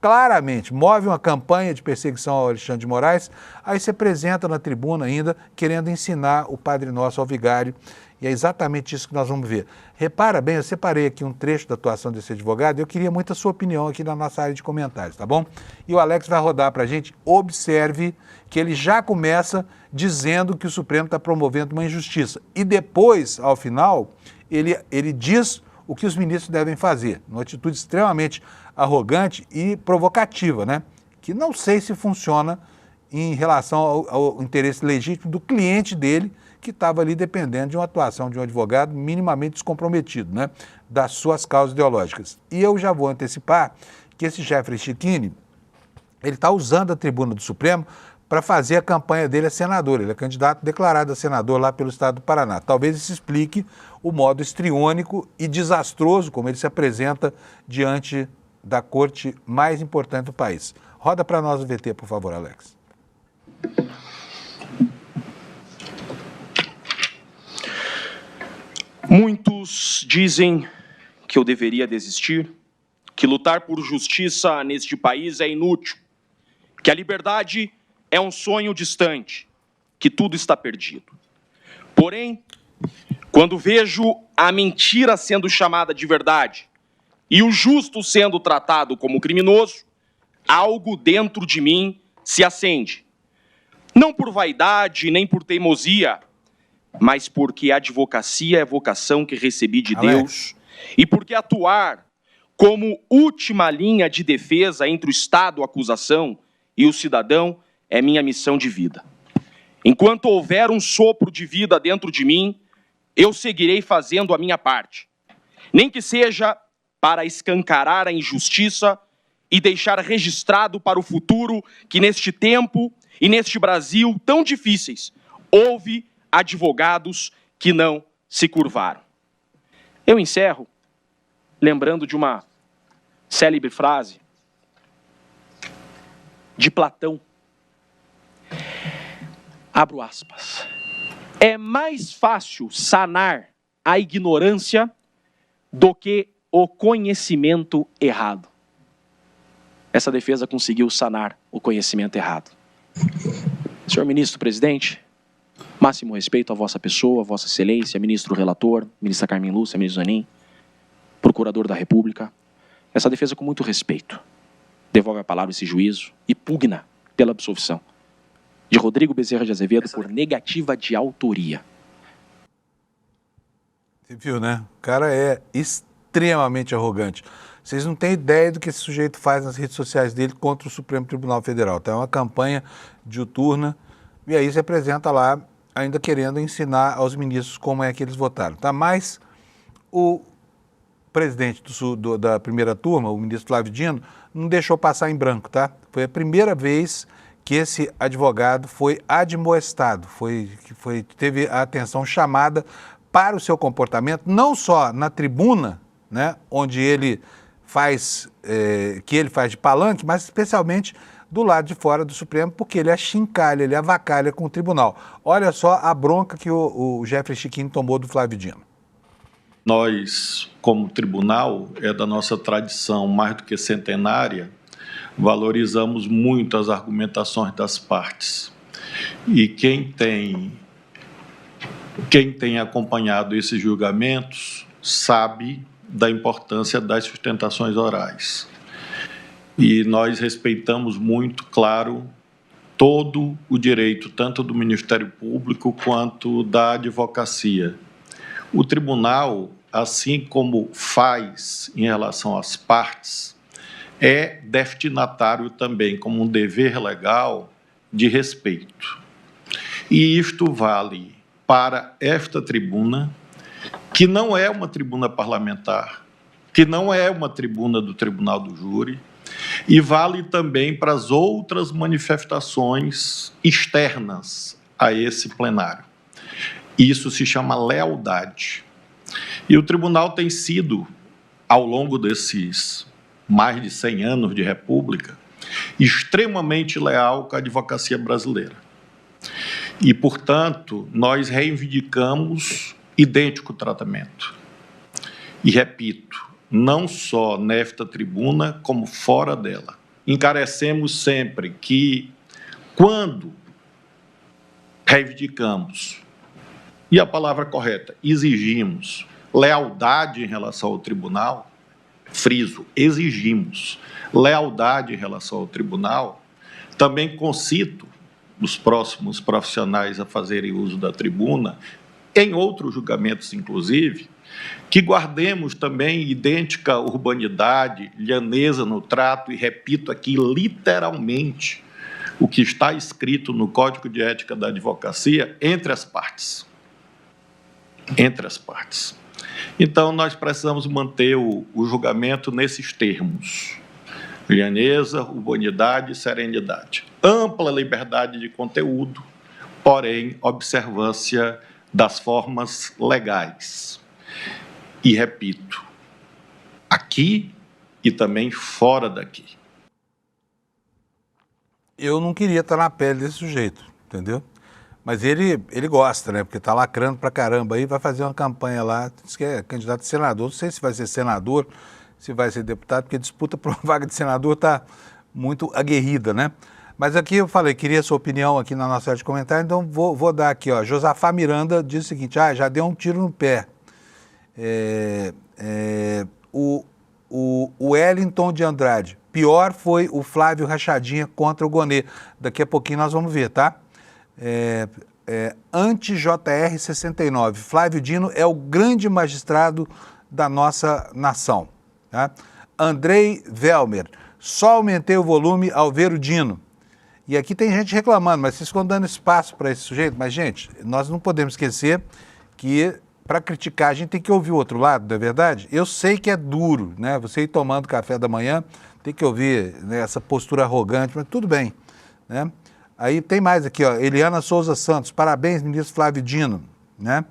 claramente, move uma campanha de perseguição ao Alexandre de Moraes, aí se apresenta na tribuna ainda querendo ensinar o Padre Nosso ao vigário. E é exatamente isso que nós vamos ver. Repara bem, eu separei aqui um trecho da atuação desse advogado e eu queria muito a sua opinião aqui na nossa área de comentários, tá bom? E o Alex vai rodar para a gente. Observe que ele já começa dizendo que o Supremo está promovendo uma injustiça. E depois, ao final, ele diz o que os ministros devem fazer, numa atitude extremamente arrogante e provocativa, né? Que não sei se funciona em relação ao interesse legítimo do cliente dele, que estava ali dependendo de uma atuação de um advogado minimamente descomprometido, né, das suas causas ideológicas. E eu já vou antecipar que esse Jeffrey Schichini, ele está usando a tribuna do Supremo para fazer a campanha dele a senador. Ele é candidato declarado a senador lá pelo estado do Paraná. Talvez isso explique o modo histriônico e desastroso como ele se apresenta diante da corte mais importante do país. Roda para nós o VT, por favor, Alex. Muitos dizem que eu deveria desistir, que lutar por justiça neste país é inútil, que a liberdade é um sonho distante, que tudo está perdido. Porém, quando vejo a mentira sendo chamada de verdade e o justo sendo tratado como criminoso, algo dentro de mim se acende. Não por vaidade nem por teimosia, mas porque a advocacia é a vocação que recebi de Deus e porque atuar como última linha de defesa entre o Estado, a acusação, e o cidadão é minha missão de vida. Enquanto houver um sopro de vida dentro de mim, eu seguirei fazendo a minha parte. Nem que seja para escancarar a injustiça e deixar registrado para o futuro que neste tempo e neste Brasil tão difíceis, houve advogados que não se curvaram. Eu encerro lembrando de uma célebre frase de Platão. Abro aspas. É mais fácil sanar a ignorância do que o conhecimento errado. Essa defesa conseguiu sanar o conhecimento errado. Senhor ministro presidente, máximo respeito à vossa pessoa, vossa excelência, ministro relator, ministra Carmen Lúcia, ministro Zanin, procurador da República. Essa defesa com muito respeito devolve a palavra esse juízo e pugna pela absolvição de Rodrigo Bezerra de Azevedo por negativa de autoria. Você viu, né? O cara é extremamente arrogante. Vocês não têm ideia do que esse sujeito faz nas redes sociais dele contra o Supremo Tribunal Federal. Tá? É uma campanha diuturna e aí se apresenta lá ainda querendo ensinar aos ministros como é que eles votaram. Tá? Mas o presidente da primeira turma, o ministro Flávio Dino, não deixou passar em branco. Tá? Foi a primeira vez que esse advogado foi admoestado, teve a atenção chamada para o seu comportamento, não só na tribuna, né, onde ele faz de palanque, mas especialmente do lado de fora do Supremo, porque ele achincalha, ele avacalha com o tribunal. Olha só a bronca que o Jeffrey Schichini tomou do Flávio Dino. Nós, como tribunal, é da nossa tradição mais do que centenária, valorizamos muito as argumentações das partes. E quem tem acompanhado esses julgamentos sabe da importância das sustentações orais. E nós respeitamos muito, claro, todo o direito, tanto do Ministério Público quanto da advocacia. O tribunal, assim como faz em relação às partes, é destinatário também, como um dever legal, de respeito. E isto vale para esta tribuna, que não é uma tribuna parlamentar, que não é uma tribuna do Tribunal do Júri, e vale também para as outras manifestações externas a esse plenário. Isso se chama lealdade. E o tribunal tem sido, ao longo desses mais de 100 anos de república, extremamente leal com a advocacia brasileira. E, portanto, nós reivindicamos idêntico tratamento. E, repito, não só nesta tribuna, como fora dela. Encarecemos sempre que, quando reivindicamos, e a palavra correta, exigimos lealdade em relação ao tribunal, friso, exigimos lealdade em relação ao tribunal, também concito os próximos profissionais a fazerem uso da tribuna, em outros julgamentos, inclusive, que guardemos também idêntica urbanidade, lhaneza no trato, e repito aqui literalmente o que está escrito no Código de Ética da Advocacia entre as partes. Entre as partes. Então, nós precisamos manter o julgamento nesses termos: lhaneza, urbanidade e serenidade. Ampla liberdade de conteúdo, porém, observância das formas legais. E, repito, aqui e também fora daqui. Eu não queria estar na pele desse sujeito, entendeu? Mas ele gosta, né? Porque está lacrando pra caramba aí, vai fazer uma campanha lá, diz que é candidato a senador. Não sei se vai ser senador, se vai ser deputado, porque a disputa por uma vaga de senador está muito aguerrida, né? Mas aqui eu falei, queria a sua opinião aqui na nossa área de comentário, então vou dar aqui, ó. Josafá Miranda diz o seguinte: já deu um tiro no pé. O Wellington de Andrade: pior foi o Flávio Rachadinha contra o Gonê. Daqui a pouquinho nós vamos ver, tá? Anti-JR 69, Flávio Dino é o grande magistrado da nossa nação, tá? Andrei Velmer: só aumentei o volume ao ver o Dino. E aqui tem gente reclamando, mas vocês ficam dando espaço para esse sujeito. Mas, gente, nós não podemos esquecer que, para criticar, a gente tem que ouvir o outro lado, não é verdade? Eu sei que é duro, né? Você ir tomando café da manhã, tem que ouvir, né, essa postura arrogante, mas tudo bem, né? Aí tem mais aqui, ó, Eliana Souza Santos: parabéns, ministro Flávio Dino, né?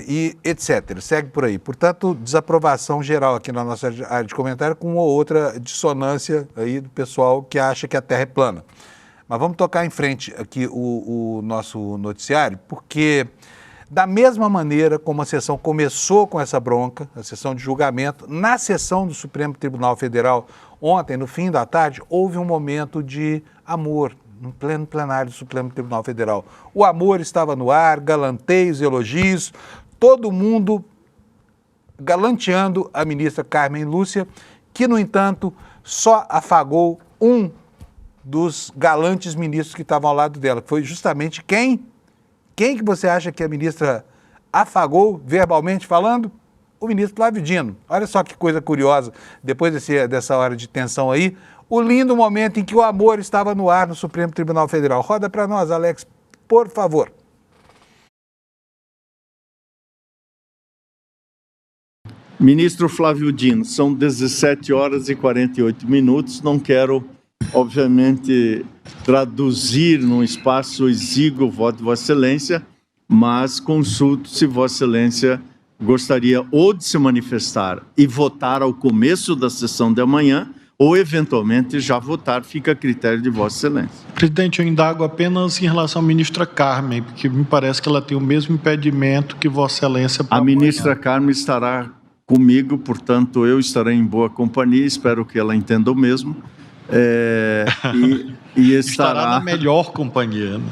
E etc. Segue por aí. Portanto, desaprovação geral aqui na nossa área de comentário, com uma ou outra dissonância aí do pessoal que acha que a Terra é plana. Mas vamos tocar em frente aqui o nosso noticiário, porque da mesma maneira como a sessão começou com essa bronca, a sessão de julgamento, na sessão do Supremo Tribunal Federal, ontem, no fim da tarde, houve um momento de amor, no pleno plenário do Supremo Tribunal Federal. O amor estava no ar, galanteios, elogios, todo mundo galanteando a ministra Carmen Lúcia, que, no entanto, só afagou um dos galantes ministros que estavam ao lado dela, que foi justamente quem? Quem que você acha que a ministra afagou, verbalmente falando? O ministro Flávio Dino. Olha só que coisa curiosa, depois dessa hora de tensão aí, o lindo momento em que o amor estava no ar no Supremo Tribunal Federal. Roda para nós, Alex, por favor. Ministro Flávio Dino, são 17 horas e 48 minutos. Não quero, obviamente, traduzir num espaço exíguo o voto de Vossa Excelência, mas consulto se Vossa Excelência gostaria ou de se manifestar e votar ao começo da sessão de amanhã, ou, eventualmente, já votar, fica a critério de Vossa Excelência. Presidente, eu indago apenas em relação à ministra Carmen, porque me parece que ela tem o mesmo impedimento que Vossa Excelência. A ministra Carmen estará comigo, portanto, eu estarei em boa companhia, espero que ela entenda o mesmo. E estará na melhor companhia, né?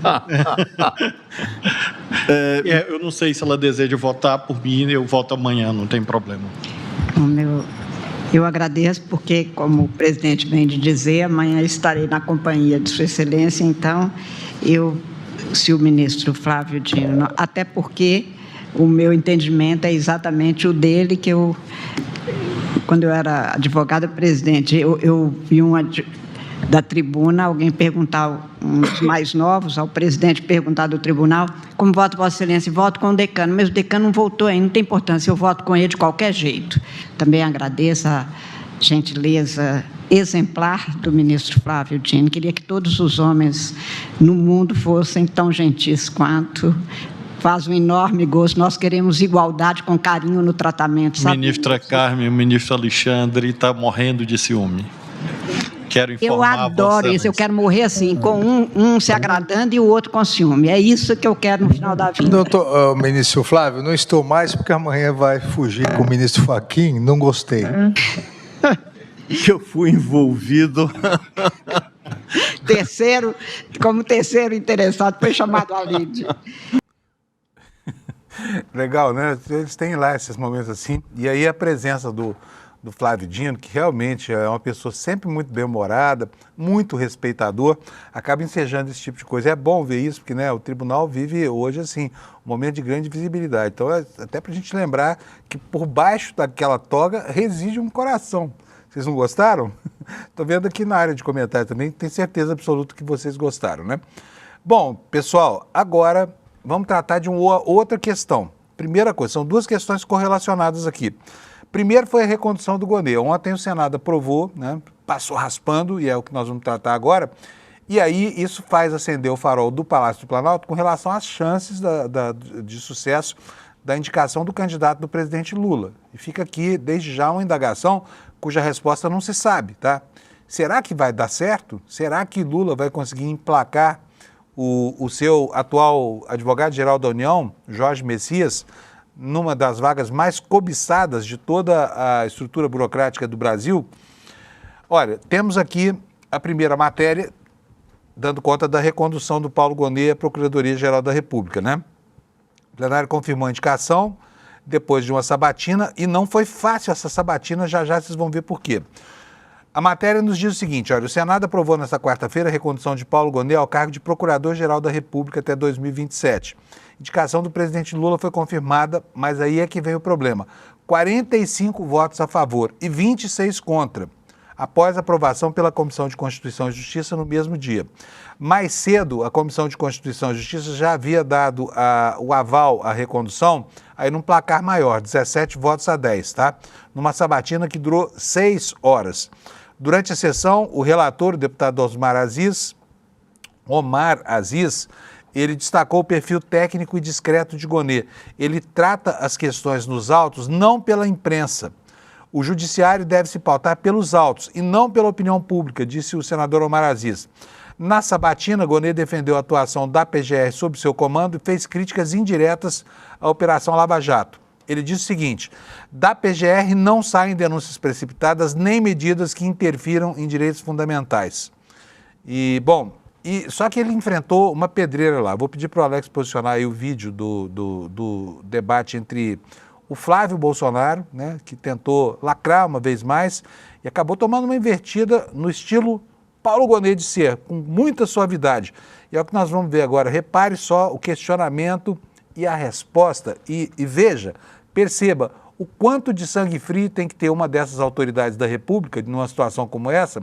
Eu não sei se ela deseja votar por mim, eu voto amanhã, não tem problema. Eu agradeço porque, como o presidente vem de dizer, amanhã estarei na companhia de Sua Excelência, então, se o ministro Flávio Dino, até porque o meu entendimento é exatamente o dele, que quando eu era advogada presidente, eu vi da tribuna alguém perguntar, um dos mais novos, ao presidente perguntar do tribunal: como voto Vossa Excelência? Voto com o decano, mas o decano não votou ainda, não tem importância, eu voto com ele de qualquer jeito. Também agradeço a gentileza exemplar do ministro Flávio Dino. Queria que todos os homens no mundo fossem tão gentis quanto. Faz um enorme gosto. Nós queremos igualdade com carinho no tratamento. Sabe? Ministra Carmen, o ministro Alexandre está morrendo de ciúme. Quero Eu informar adoro Vossa isso, eu Excelência. quero morrer assim, com um se agradando e o outro com ciúme. É isso que eu quero no final da vida. Doutor, ministro Flávio, não estou mais porque amanhã vai fugir com o ministro Fachin, não gostei. Que eu fui envolvido. Como terceiro interessado, foi chamado Alídio. Legal, né? Eles têm lá esses momentos assim. E aí a presença do Flávio Dino, que realmente é uma pessoa sempre muito bem-humorada, muito respeitador, acaba ensejando esse tipo de coisa. É bom ver isso, porque, né, o tribunal vive hoje, assim, um momento de grande visibilidade. Então, até para a gente lembrar que por baixo daquela toga reside um coração. Vocês não gostaram? Estou vendo aqui na área de comentário também, tenho certeza absoluta que vocês gostaram, né? Bom, pessoal, agora vamos tratar de uma outra questão. Primeira coisa, são duas questões correlacionadas aqui. Primeiro foi a recondução do Gonê. Ontem o Senado aprovou, né, passou raspando, e é o que nós vamos tratar agora. E aí isso faz acender o farol do Palácio do Planalto com relação às chances de sucesso da indicação do candidato do presidente Lula. E fica aqui, desde já, uma indagação cuja resposta não se sabe, tá? Será que vai dar certo? Será que Lula vai conseguir emplacar o seu atual advogado-geral da União, Jorge Messias, numa das vagas mais cobiçadas de toda a estrutura burocrática do Brasil? Olha, temos aqui a primeira matéria dando conta da recondução do Paulo Gonê à Procuradoria-Geral da República, né? O plenário confirmou a indicação depois de uma sabatina, e não foi fácil essa sabatina, já já vocês vão ver por quê. A matéria nos diz o seguinte, olha, o Senado aprovou nesta quarta-feira a recondução de Paulo Gonê ao cargo de Procurador-Geral da República até 2027. A indicação do presidente Lula foi confirmada, mas aí é que vem o problema. 45 votos a favor e 26 contra, após a aprovação pela Comissão de Constituição e Justiça no mesmo dia. Mais cedo, a Comissão de Constituição e Justiça já havia dado o aval à recondução, aí num placar maior, 17 votos a 10, tá? Numa sabatina que durou 6 horas. Durante a sessão, o relator, o deputado Omar Aziz, ele destacou o perfil técnico e discreto de Gonê. Ele trata as questões nos autos não pela imprensa. O judiciário deve se pautar pelos autos e não pela opinião pública, disse o senador Omar Aziz. Na sabatina, Gonê defendeu a atuação da PGR sob seu comando e fez críticas indiretas à Operação Lava Jato. Ele disse o seguinte, da PGR não saem denúncias precipitadas nem medidas que interfiram em direitos fundamentais. Só que ele enfrentou uma pedreira lá. Vou pedir para o Alex posicionar aí o vídeo do debate entre o Flávio Bolsonaro, né, que tentou lacrar uma vez mais e acabou tomando uma invertida no estilo Paulo Gonê de ser, com muita suavidade. E é o que nós vamos ver agora. Repare só o questionamento e a resposta e veja, perceba o quanto de sangue frio tem que ter uma dessas autoridades da República, numa situação como essa,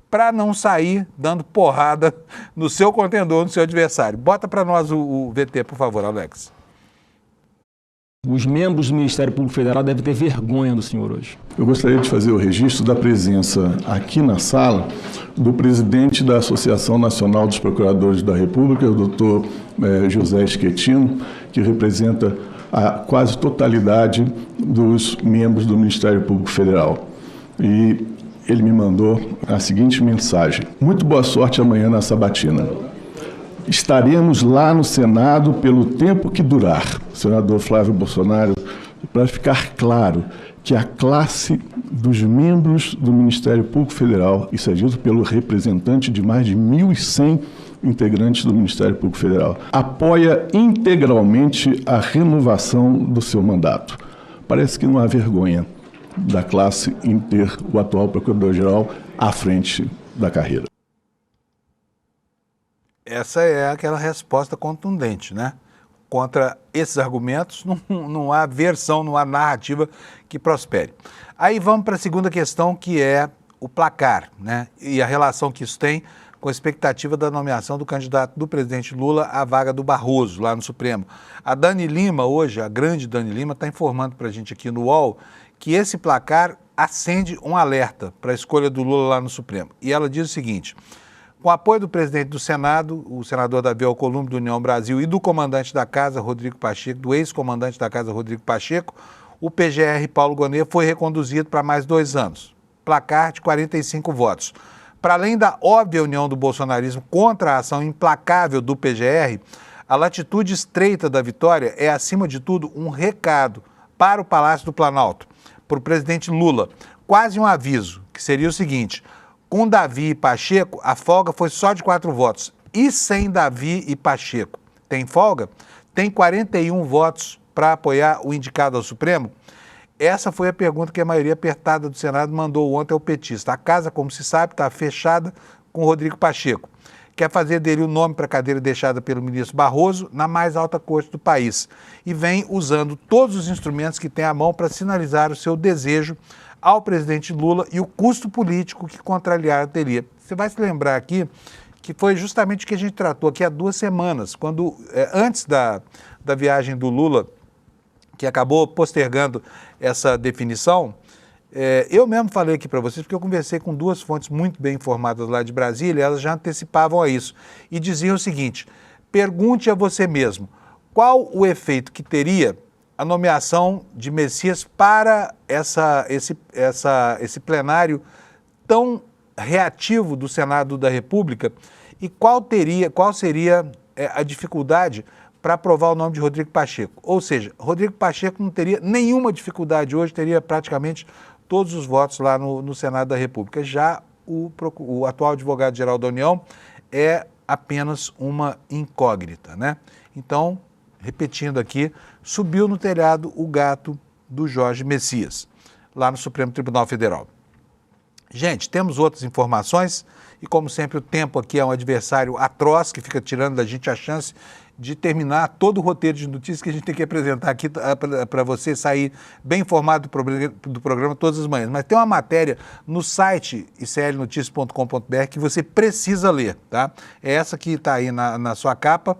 para não sair dando porrada no seu contendor, no seu adversário. Bota para nós o VT, por favor, Alex. Os membros do Ministério Público Federal devem ter vergonha do senhor hoje. Eu gostaria de fazer o registro da presença aqui na sala do presidente da Associação Nacional dos Procuradores da República, o doutor José Schettino, que representa a quase totalidade dos membros do Ministério Público Federal. E ele me mandou a seguinte mensagem: muito boa sorte amanhã na sabatina. Estaremos lá no Senado pelo tempo que durar. Senador Flávio Bolsonaro, para ficar claro que a classe dos membros do Ministério Público Federal, isso é dito pelo representante de mais de 1.100 integrantes do Ministério Público Federal, apoia integralmente a renovação do seu mandato. Parece que não há vergonha da classe em ter o atual Procurador-Geral à frente da carreira. Essa é aquela resposta contundente, né? Contra esses argumentos não há versão, não há narrativa que prospere. Aí vamos para a segunda questão, que é o placar, né? E a relação que isso tem com a expectativa da nomeação do candidato do presidente Lula à vaga do Barroso, lá no Supremo. A Dani Lima, hoje, a grande Dani Lima, está informando para a gente aqui no UOL que esse placar acende um alerta para a escolha do Lula lá no Supremo. E ela diz o seguinte: com apoio do presidente do Senado, o senador Davi Alcolumbre, do União Brasil, e do comandante da Casa, Rodrigo Pacheco, do ex-comandante da Casa, Rodrigo Pacheco, o PGR Paulo Gonê foi reconduzido para mais 2 anos. Placar de 45 votos. Para além da óbvia união do bolsonarismo contra a ação implacável do PGR, a latitude estreita da vitória é, acima de tudo, um recado para o Palácio do Planalto, para o presidente Lula, quase um aviso, que seria o seguinte: com Davi e Pacheco, a folga foi só de 4 votos. E sem Davi e Pacheco, tem folga? Tem 41 votos para apoiar o indicado ao Supremo? Essa foi a pergunta que a maioria apertada do Senado mandou ontem ao petista. A casa, como se sabe, está fechada com Rodrigo Pacheco. Quer fazer dele o nome para a cadeira deixada pelo ministro Barroso na mais alta corte do país. E vem usando todos os instrumentos que tem à mão para sinalizar o seu desejo ao presidente Lula e o custo político que contrariar teria. Você vai se lembrar aqui que foi justamente o que a gente tratou aqui há 2 semanas, quando, antes da viagem do Lula, que acabou postergando essa definição, eu mesmo falei aqui para vocês, porque eu conversei com 2 fontes muito bem informadas lá de Brasília, elas já antecipavam a isso, e diziam o seguinte: pergunte a você mesmo, qual o efeito que teria a nomeação de Messias para esse plenário tão reativo do Senado da República, e qual seria a dificuldade para aprovar o nome de Rodrigo Pacheco. Ou seja, Rodrigo Pacheco não teria nenhuma dificuldade hoje, teria praticamente todos os votos lá no Senado da República. Já o atual advogado-geral da União é apenas uma incógnita, né? Então, repetindo aqui, subiu no telhado o gato do Jorge Messias, lá no Supremo Tribunal Federal. Gente, temos outras informações e, como sempre, o tempo aqui é um adversário atroz que fica tirando da gente a chance de terminar todo o roteiro de notícias que a gente tem que apresentar aqui para você sair bem informado do programa todas as manhãs. Mas tem uma matéria no site iclnoticias.com.br que você precisa ler, tá? É essa que está aí na sua capa,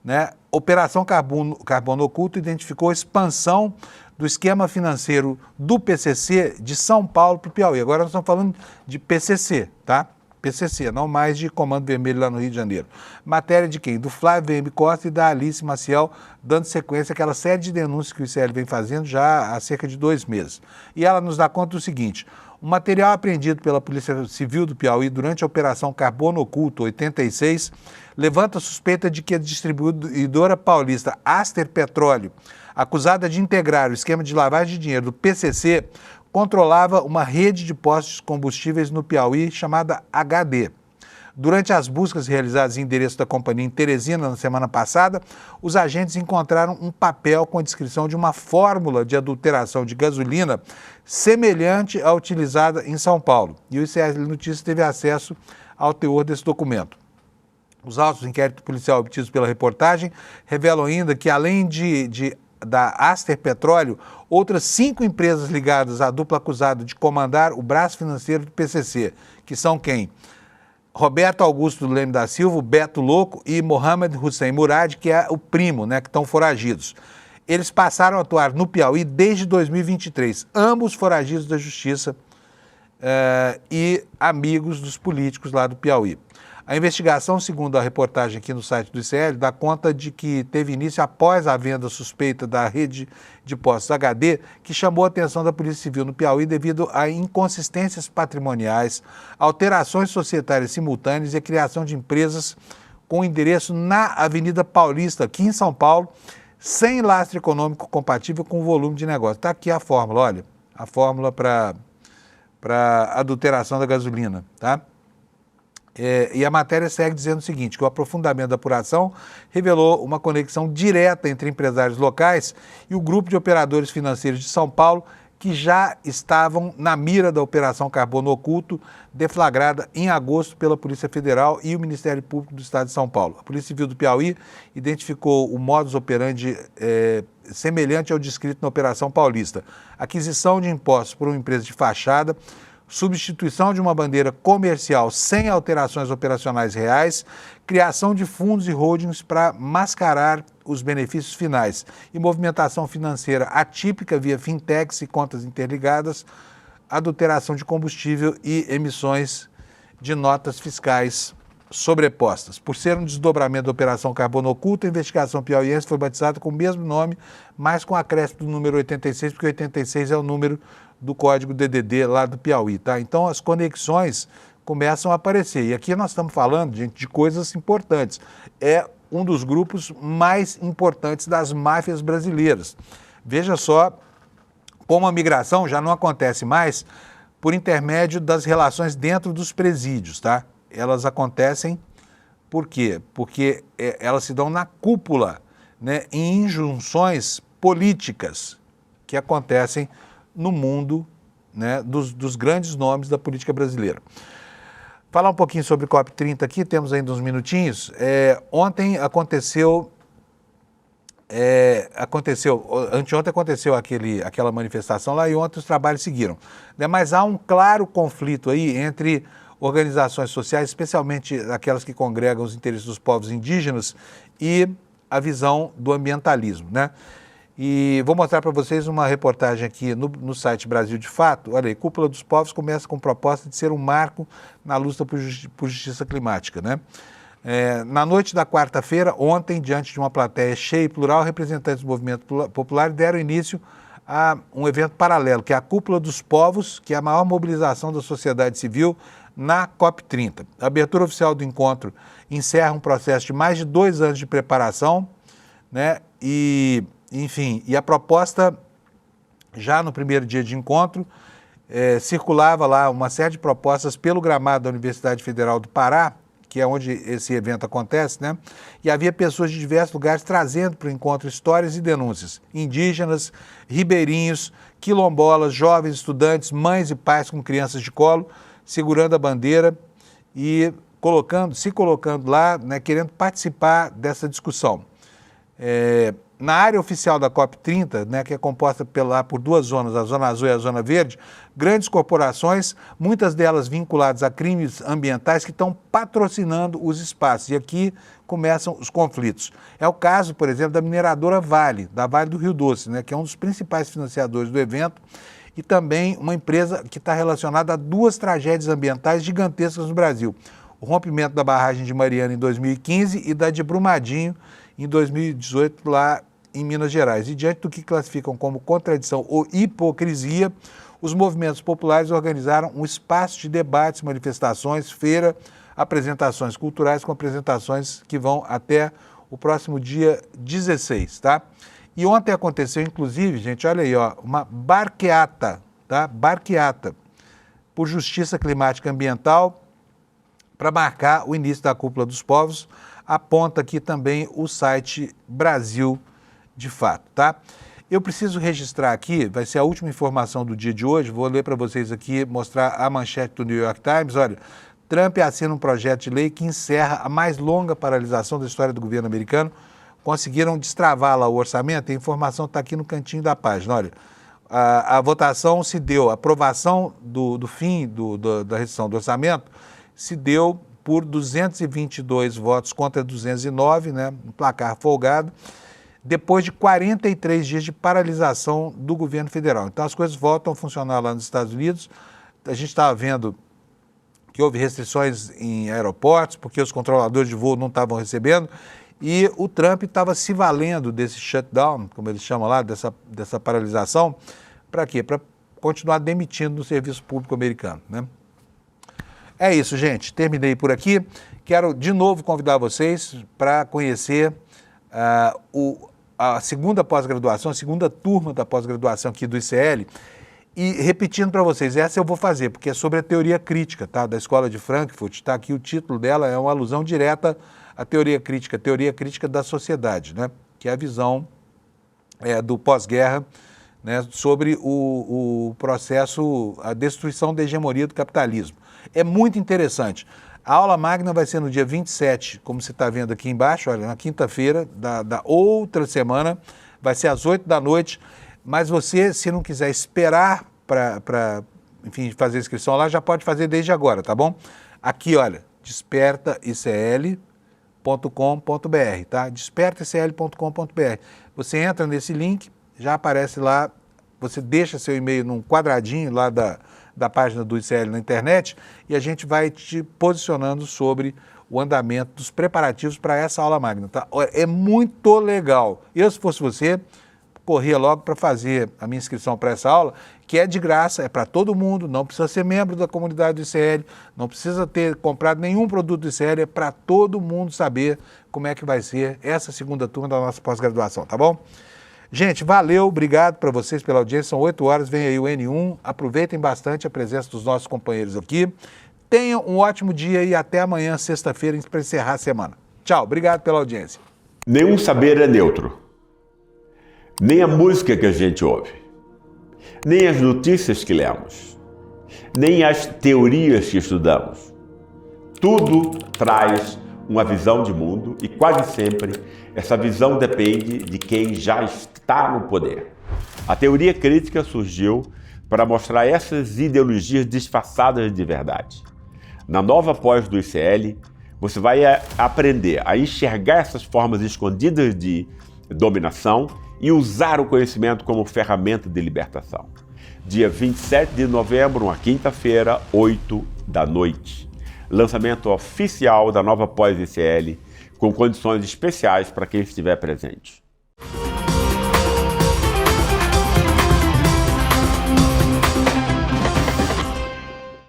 né? Operação Carbono Oculto identificou expansão do esquema financeiro do PCC de São Paulo para o Piauí. Agora nós estamos falando de PCC, tá? PCC, não mais de Comando Vermelho lá no Rio de Janeiro. Matéria de quem? Do Flávio M. Costa e da Alice Maciel, dando sequência àquela série de denúncias que o ICL vem fazendo já há cerca de 2 meses. E ela nos dá conta do seguinte: o material apreendido pela Polícia Civil do Piauí durante a Operação Carbono Oculto 86 levanta a suspeita de que a distribuidora paulista Aster Petróleo, acusada de integrar o esquema de lavagem de dinheiro do PCC, controlava uma rede de postos de combustíveis no Piauí chamada HD. Durante as buscas realizadas em endereço da companhia em Teresina na semana passada, os agentes encontraram um papel com a descrição de uma fórmula de adulteração de gasolina semelhante à utilizada em São Paulo. E o ICL Notícias teve acesso ao teor desse documento. Os autos do inquérito policial obtidos pela reportagem revelam ainda que, além da Aster Petróleo, outras 5 empresas ligadas à dupla acusada de comandar o braço financeiro do PCC, que são quem? Roberto Augusto do Leme da Silva, o Beto Louco, e Mohamed Hussein Murad, que é o primo, né, que estão foragidos. Eles passaram a atuar no Piauí desde 2023, ambos foragidos da Justiça e amigos dos políticos lá do Piauí. A investigação, segundo a reportagem aqui no site do ICL, dá conta de que teve início após a venda suspeita da rede de postos HD, que chamou a atenção da Polícia Civil no Piauí devido a inconsistências patrimoniais, alterações societárias simultâneas e a criação de empresas com endereço na Avenida Paulista, aqui em São Paulo, sem lastro econômico compatível com o volume de negócio. Está aqui a fórmula, olha, a fórmula para adulteração da gasolina, tá? E a matéria segue dizendo o seguinte, que o aprofundamento da apuração revelou uma conexão direta entre empresários locais e o grupo de operadores financeiros de São Paulo, que já estavam na mira da Operação Carbono Oculto, deflagrada em agosto pela Polícia Federal e o Ministério Público do Estado de São Paulo. A Polícia Civil do Piauí identificou o modus operandi semelhante ao descrito na Operação Paulista: aquisição de impostos por uma empresa de fachada, substituição de uma bandeira comercial sem alterações operacionais reais, criação de fundos e holdings para mascarar os benefícios finais e movimentação financeira atípica via fintechs e contas interligadas, adulteração de combustível e emissões de notas fiscais sobrepostas. Por ser um desdobramento da Operação Carbono Oculto, a investigação piauiense foi batizada com o mesmo nome, mas com acréscimo do número 86, porque 86 é o número do código DDD lá do Piauí, tá? Então, as conexões começam a aparecer. E aqui nós estamos falando, gente, de coisas importantes. É um dos grupos mais importantes das máfias brasileiras. Veja só como a migração já não acontece mais por intermédio das relações dentro dos presídios, tá? Elas acontecem por quê? Porque elas se dão na cúpula, né, em injunções políticas que acontecem no mundo, né, dos grandes nomes da política brasileira. Falar um pouquinho sobre o COP30 aqui, temos ainda uns minutinhos. Ontem anteontem aconteceu aquela manifestação lá e ontem os trabalhos seguiram. Né? Mas há um claro conflito aí entre organizações sociais, especialmente aquelas que congregam os interesses dos povos indígenas e a visão do ambientalismo, né? E vou mostrar para vocês uma reportagem aqui no site Brasil de Fato. Olha aí, Cúpula dos Povos começa com proposta de ser um marco na luta por justiça climática, né? Na noite da quarta-feira, ontem, diante de uma plateia cheia e plural, representantes do movimento popular deram início a um evento paralelo, que é a Cúpula dos Povos, que é a maior mobilização da sociedade civil na COP30. A abertura oficial do encontro encerra um processo de mais de 2 anos de preparação, né? E a proposta, já no primeiro dia de encontro, circulava lá uma série de propostas pelo gramado da Universidade Federal do Pará, que é onde esse evento acontece, né? E havia pessoas de diversos lugares trazendo para o encontro histórias e denúncias. Indígenas, ribeirinhos, quilombolas, jovens, estudantes, mães e pais com crianças de colo, segurando a bandeira e se colocando lá, né, querendo participar dessa discussão. Na área oficial da COP30, né, que é composta por 2 zonas, a Zona Azul e a Zona Verde, grandes corporações, muitas delas vinculadas a crimes ambientais, que estão patrocinando os espaços. E aqui começam os conflitos. É o caso, por exemplo, da mineradora Vale, da Vale do Rio Doce, né, que é um dos principais financiadores do evento, e também uma empresa que está relacionada a 2 tragédias ambientais gigantescas no Brasil. O rompimento da barragem de Mariana em 2015 e da de Brumadinho em 2018 lá em Minas Gerais. E diante do que classificam como contradição ou hipocrisia, os movimentos populares organizaram um espaço de debates, manifestações, feira, apresentações culturais, com apresentações que vão até o próximo dia 16, tá? E ontem aconteceu, inclusive, gente, olha aí, ó, uma barqueata, tá? Barqueata por justiça climática e ambiental para marcar o início da Cúpula dos Povos. Aponta aqui também o site Brasil de Fato, tá? Eu preciso registrar aqui, vai ser a última informação do dia de hoje, vou ler para vocês aqui, mostrar a manchete do New York Times. Olha, Trump assina um projeto de lei que encerra a mais longa paralisação da história do governo americano. Conseguiram destravar lá o orçamento, a informação está aqui no cantinho da página. Olha, a votação se deu, a aprovação do fim da restrição do orçamento se deu por 222 votos contra 209, né, um placar folgado, depois de 43 dias de paralisação do governo federal. Então as coisas voltam a funcionar lá nos Estados Unidos. A gente estava vendo que houve restrições em aeroportos, porque os controladores de voo não estavam recebendo, e o Trump estava se valendo desse shutdown, como eles chamam lá, dessa paralisação, para quê? Para continuar demitindo no serviço público americano, né? É isso, gente. Terminei por aqui. Quero de novo convidar vocês para conhecer a segunda pós-graduação, a segunda turma da pós-graduação aqui do ICL. E repetindo para vocês, essa eu vou fazer, porque é sobre a teoria crítica, tá? Da Escola de Frankfurt. Está aqui o título dela, é uma alusão direta à teoria crítica da sociedade, né? Que é a visão do pós-guerra, né? Sobre o processo, a destruição da hegemonia do capitalismo. É muito interessante. A aula magna vai ser no dia 27, como você está vendo aqui embaixo, olha, na quinta-feira da outra semana, vai ser às 8 da noite, mas você, se não quiser esperar para fazer a inscrição lá, já pode fazer desde agora, tá bom? Aqui, olha, despertaicl.com.br, tá? despertaicl.com.br. Você entra nesse link, já aparece lá, você deixa seu e-mail num quadradinho lá da página do ICL na internet e a gente vai te posicionando sobre o andamento dos preparativos para essa aula magna, tá? É muito legal. Eu, se fosse você, corria logo para fazer a minha inscrição para essa aula, que é de graça, é para todo mundo, não precisa ser membro da comunidade do ICL, não precisa ter comprado nenhum produto do ICL, é para todo mundo saber como é que vai ser essa segunda turma da nossa pós-graduação, tá bom? Gente, valeu, obrigado para vocês pela audiência, são 8 horas, vem aí o N1, aproveitem bastante a presença dos nossos companheiros aqui, tenham um ótimo dia e até amanhã, sexta-feira, para encerrar a semana. Tchau, obrigado pela audiência. Nenhum saber é neutro, nem a música que a gente ouve, nem as notícias que lemos, nem as teorias que estudamos. Tudo traz uma visão de mundo e quase sempre essa visão depende de quem já está no poder. A teoria crítica surgiu para mostrar essas ideologias disfarçadas de verdade. Na nova pós do ICL, você vai aprender a enxergar essas formas escondidas de dominação e usar o conhecimento como ferramenta de libertação. Dia 27 de novembro, uma quinta-feira, 8 da noite. Lançamento oficial da nova pós-ICL, com condições especiais para quem estiver presente.